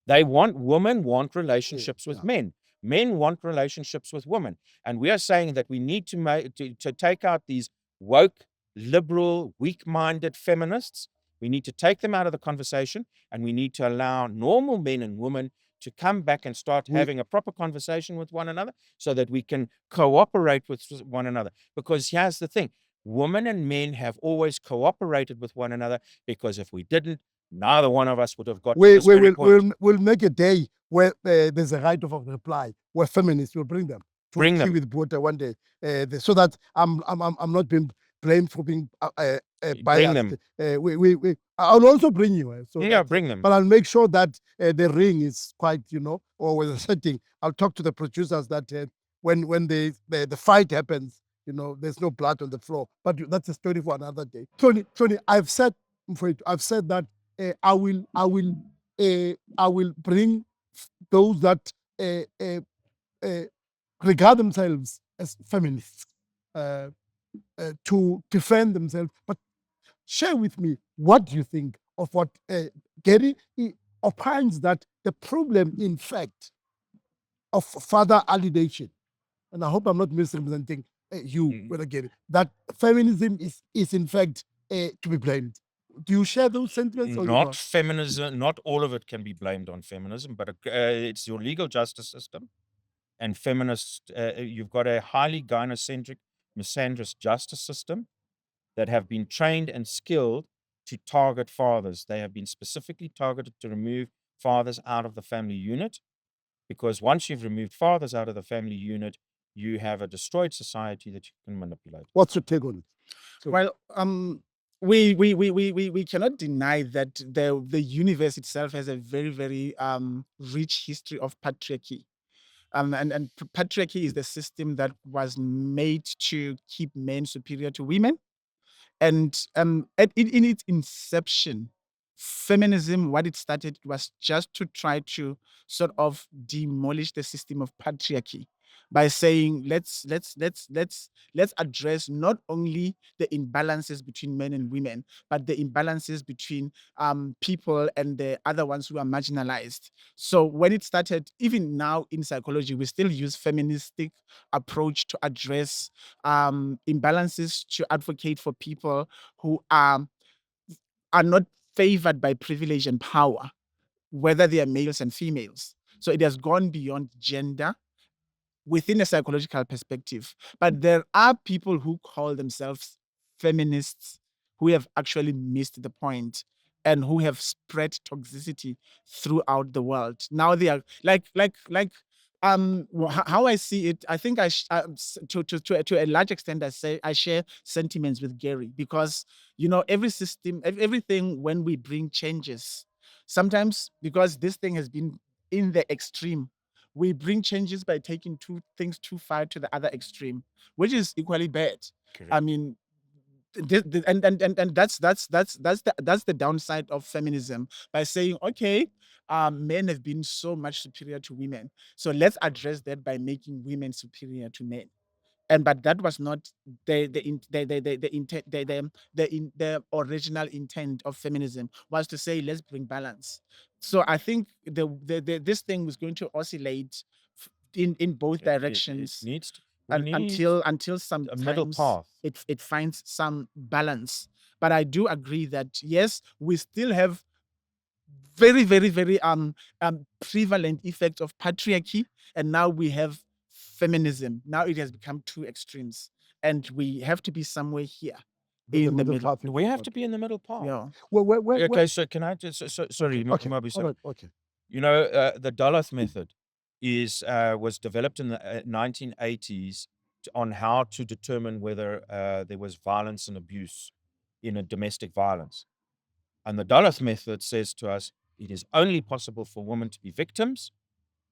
S4: Women want relationships with men. Men want relationships with women. And we are saying that we need to take out these woke, liberal, weak-minded feminists. We need to take them out of the conversation, and we need to allow normal men and women to come back and start having a proper conversation with one another so that we can cooperate with one another. Because here's the thing, women and men have always cooperated with one another, because if we didn't, neither one of us would have got to this very point.
S2: We'll make a day where there's a right of reply, where feminists will bring them to Tea with Botha one day, so that I'm not being blamed for being biased.
S4: Bring them.
S2: I'll also bring you.
S4: Bring them.
S2: But I'll make sure that the ring is quite, or with a setting. I'll talk to the producers that when the fight happens, there's no blood on the floor. But that's a story for another day. Tony, I've said that I will bring those that regard themselves as feminists to defend themselves. But share with me, what do you think of what Gary opines that the problem, in fact, of father alienation, and I hope I'm not misrepresenting you when I get it, that feminism is in fact to be blamed. Do you share those sentiments?
S4: Not feminism. Not all of it can be blamed on feminism, but it's your legal justice system. and feminist, you've got a highly gynocentric, misandrist justice system that have been trained and skilled to target fathers. They have been specifically targeted to remove fathers out of the family unit, because once you've removed fathers out of the family unit, you have a destroyed society that you can manipulate.
S2: What's your take on it? So-
S3: Well, we cannot deny that the universe itself has a very, very rich history of patriarchy. And patriarchy is the system that was made to keep men superior to women. And in its inception, feminism, what it started was just to try to sort of demolish the system of patriarchy by saying let's address not only the imbalances between men and women, but the imbalances between people and the other ones who are marginalized. So when it started, even now in psychology, we still use feministic approach to address imbalances, to advocate for people who are not favored by privilege and power, whether they are males and females. So it has gone beyond gender within a psychological perspective. But there are people who call themselves feminists who have actually missed the point and who have spread toxicity throughout the world. Now they are how I see it, I think to a large extent I share sentiments with Gary, because every system, everything, when we bring changes, sometimes because this thing has been in the extreme, we bring changes by taking two things too far to the other extreme, which is equally bad.
S4: Correct.
S3: I mean, and that's the downside of feminism, by saying, okay, men have been so much superior to women, so let's address that by making women superior to men. But that was not the original intent of feminism, was to say let's bring balance. So I think this thing was going to oscillate in both directions.
S4: It needs to,
S3: Until
S4: a
S3: sometimes
S4: middle path.
S3: it finds some balance. But I do agree that yes, we still have very, very, very prevalent effects of patriarchy, and now we have feminism. Now it has become two extremes, and we have to be somewhere here in the middle.
S2: path.
S4: We have to be in the middle path.
S3: Yeah.
S2: Where-
S4: Okay, so can I just sorry,
S2: okay,
S4: Mabi,
S2: all right, okay.
S4: the Duluth method was developed in the 1980s on how to determine whether there was violence and abuse in a domestic violence. And the Duluth method says to us, it is only possible for women to be victims,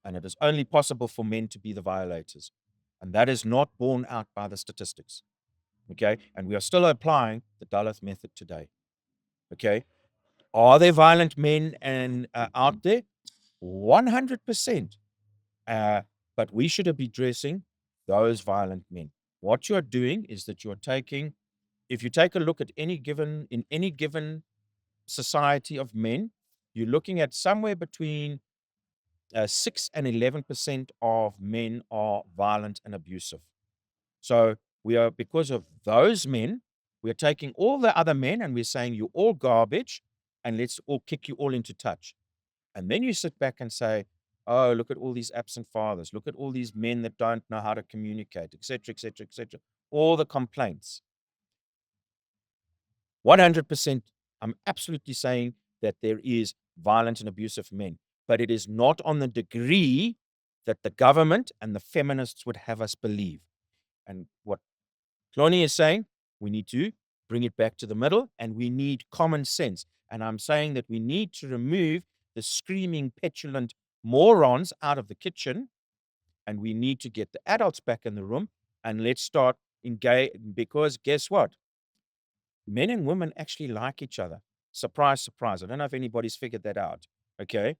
S4: and it is only possible for men to be the violators. And that is not borne out by the statistics. Okay, and we are still applying the Duluth method today. Okay, are there violent men and out there? 100%. But we should be addressing those violent men. What you are doing is that you are taking, if you take a look at any given society of men, you're looking at somewhere between 6 and 11% of men are violent and abusive. So because of those men, we're taking all the other men and we're saying you're all garbage, and let's all kick you all into touch. And then you sit back and say, oh, look at all these absent fathers. Look at all these men that don't know how to communicate, etc., etc., etc. All the complaints. 100%, I'm absolutely saying that there is violent and abusive men, but it is not on the degree that the government and the feminists would have us believe. And what Cloney is saying, we need to bring it back to the middle, and we need common sense. And I'm saying that we need to remove the screaming, petulant morons out of the kitchen, and we need to get the adults back in the room, and let's start engaging, because guess what? Men and women actually like each other. Surprise, surprise. I don't know if anybody's figured that out. Okay.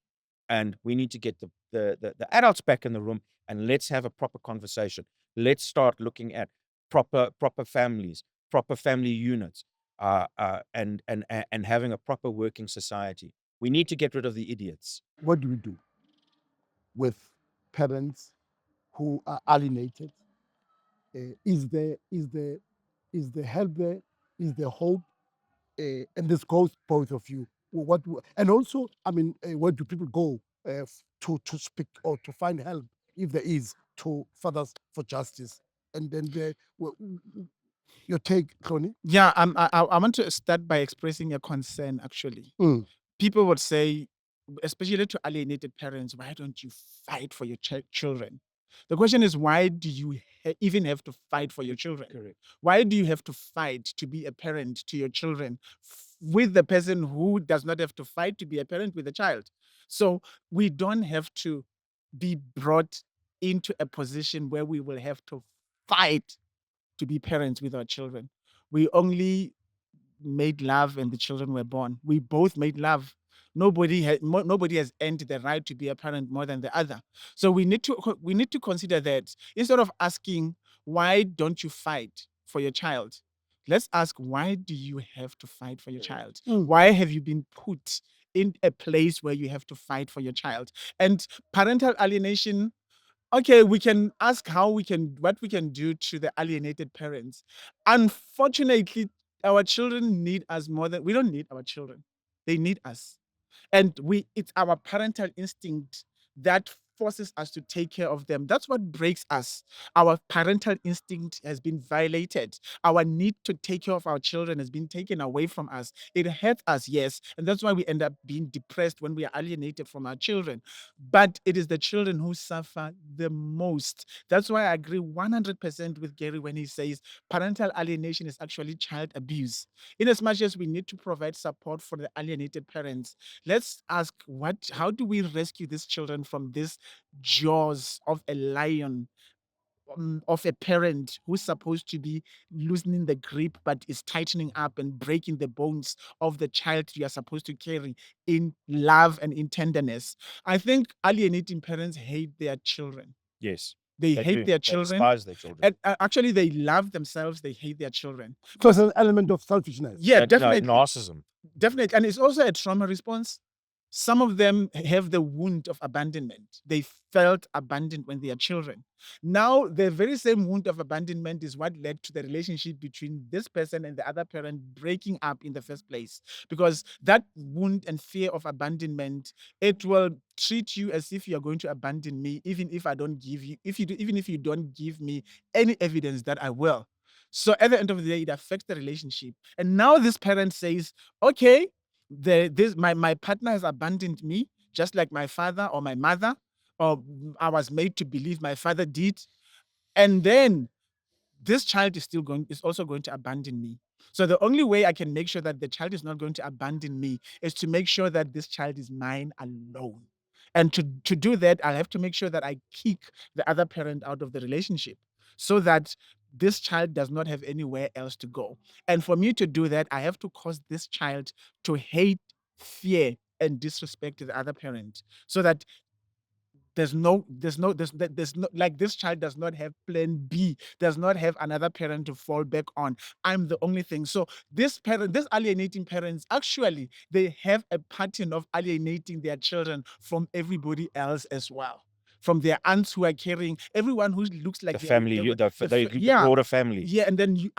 S4: And we need to get the adults back in the room, and let's have a proper conversation. Let's start looking at proper families, proper family units, and having a proper working society. We need to get rid of the idiots.
S2: What do we do with parents who are alienated? Is there help there? Is there hope? And this goes both of you. And also, I mean, where do people go to speak or to find help if there is? to Fathers for Justice. And then your take, Tony.
S3: Yeah, I want to start by expressing a concern, actually. People would say, especially to alienated parents, why don't you fight for your children? The question is, why do you even have to fight for your children?
S4: Correct.
S3: Why do you have to fight to be a parent to your children with the person who does not have to fight to be a parent with a child? So we don't have to be brought into a position where we will have to fight to be parents with our children. We only made love and the children were born. We both made love. Nobody has earned the right to be a parent more than the other. So we need to consider that instead of asking why don't you fight for your child, let's ask why do you have to fight for your child? Why have you been put in a place where you have to fight for your child? And parental alienation, okay, we can ask what we can do to the alienated parents. Unfortunately, our children need us more than we don't need our children. They need us. And it's our parental instinct that forces us to take care of them. That's what breaks us. Our parental instinct has been violated. Our need to take care of our children has been taken away from us. It hurts us, yes. And that's why we end up being depressed when we are alienated from our children. But it is the children who suffer the most. That's why I agree 100% with Gary when he says parental alienation is actually child abuse. In as much as we need to provide support for the alienated parents, let's ask how do we rescue these children from this jaws of a lion, of a parent who's supposed to be loosening the grip but is tightening up and breaking the bones of the child you are supposed to carry in love and in tenderness. I think alienating parents hate their children.
S4: Yes.
S3: They
S4: They
S3: hate
S4: do.
S3: their
S4: They
S3: children.
S4: despise their children.
S3: And actually, they love themselves. They hate their children.
S2: So it's an element of selfishness.
S3: Yeah,
S4: No,
S3: definitely.
S4: narcissism.
S3: Definitely. And it's also a trauma response. Some of them have the wound of abandonment. They felt abandoned when they are children. Now, the very same wound of abandonment is what led to the relationship between this person and the other parent breaking up in the first place. Because that wound and fear of abandonment, it will treat you as if you are going to abandon me, even if I don't give you, even if you don't give me any evidence that I will. So at the end of the day, it affects the relationship. And now this parent says, okay, my partner has abandoned me, just like my father or my mother, or I was made to believe my father did. And then this child is also going to abandon me. So the only way I can make sure that the child is not going to abandon me is to make sure that this child is mine alone. And to do that, I have to make sure that I kick the other parent out of the relationship so that this child does not have anywhere else to go. And for me to do that, I have to cause this child to hate, fear, and disrespect the other parent so that there's no, like this child does not have plan B, does not have another parent to fall back on. I'm the only thing. So this alienating parents, actually, they have a pattern of alienating their children from everybody else as well. From their aunts who are carrying, everyone who looks like
S4: The family, the
S3: yeah,
S4: broader family.
S3: yeah, and then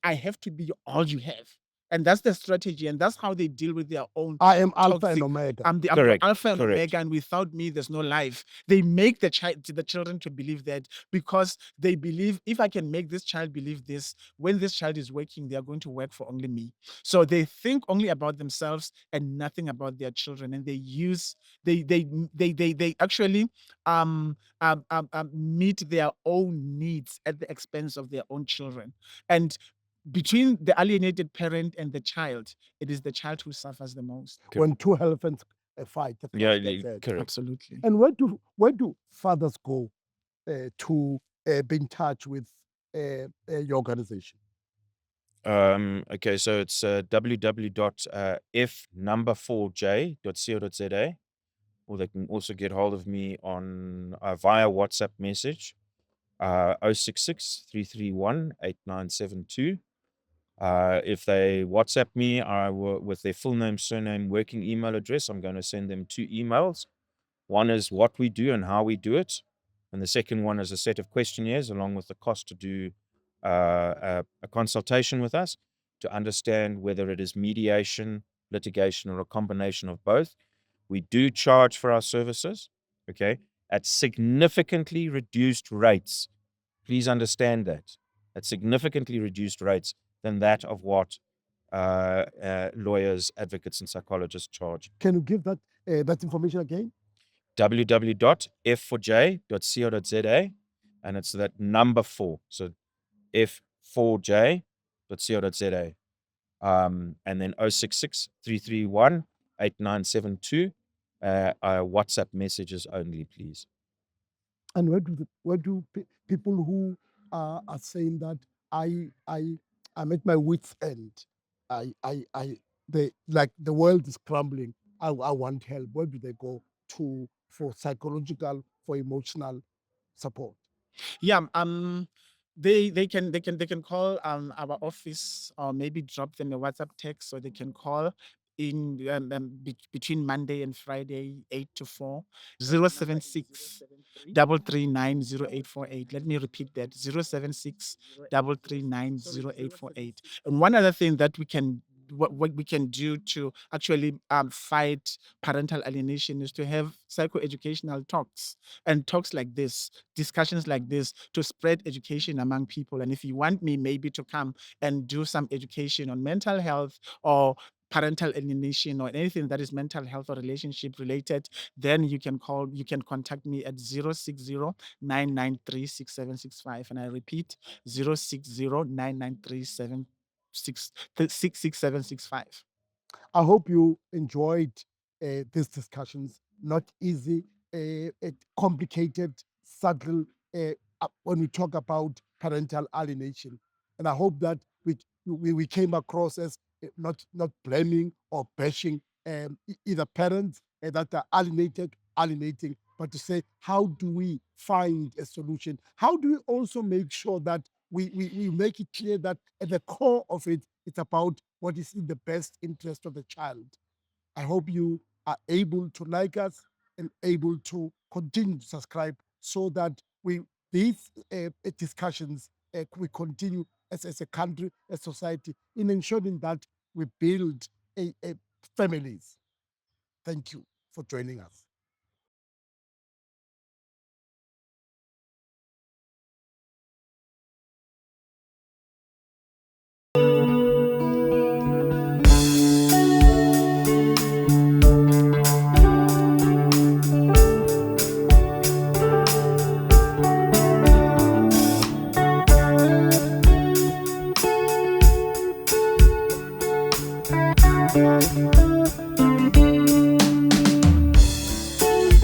S3: I have to be all you have. And that's the strategy, and that's how they deal with their own.
S2: I am Alpha and
S3: toxic-
S2: Omega.
S3: I'm the
S4: Correct,
S3: Alpha and
S4: correct.
S3: Omega, and without me, there's no life. They make the children to believe that because they believe if I can make this child believe this, when this child is working, they are going to work for only me. So they think only about themselves and nothing about their children, and they actually meet their own needs at the expense of their own children. And between the alienated parent and the child, it is the child who suffers the most.
S2: When two elephants fight, the
S4: Yeah,
S2: first gets hurt.
S4: correct.
S3: Absolutely.
S2: And where do fathers go to be in touch with your organization?
S4: Okay, so it's www.f4j.co.za, or they can also get hold of me on via WhatsApp message, 066 331 8972. If they WhatsApp me, I will, with their full name, surname, working email address, I'm going to send them 2 emails. One is what we do and how we do it, and the second one is a set of questionnaires along with the cost to do a consultation with us to understand whether it is mediation, litigation, or a combination of both. We do charge for our services. Okay, at significantly reduced rates. Please understand that, at significantly reduced rates than that of what lawyers, advocates, and psychologists charge.
S2: Can you give that that information again?
S4: www.f4j.co.za, and it's that number 4. So f4j.co.za. And then 066 331 8972. WhatsApp messages only, please.
S2: And where do people who are saying that I'm at my wit's end, like the world is crumbling, I want help, where do they go to for psychological, for emotional support?
S3: Yeah, they can call our office, or maybe drop them a WhatsApp text, or they can call in between Monday and Friday, 8 to 4, 076 339 0848. Let me repeat that, 076 339 0848. And one other thing that we can what we can do to actually fight parental alienation is to have psychoeducational talks, and talks like this, discussions like this, to spread education among people. And if you want me maybe to come and do some education on mental health or parental alienation or anything that is mental health or relationship related, then you can contact me at 060 993 6765. And I repeat, 060 993 6765.
S2: I hope you enjoyed these discussions. Not easy, complicated, subtle when we talk about parental alienation. And I hope that we came across as not blaming or bashing either parents that are alienating, but to say, how do we find a solution? How do we also make sure that we make it clear that at the core of it, it's about what is in the best interest of the child. I hope you are able to like us and able to continue to subscribe so that these discussions we continue as a country, as society, in ensuring that we build families. Thank you for joining us.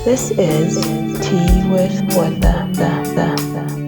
S1: This is Tea with Botha.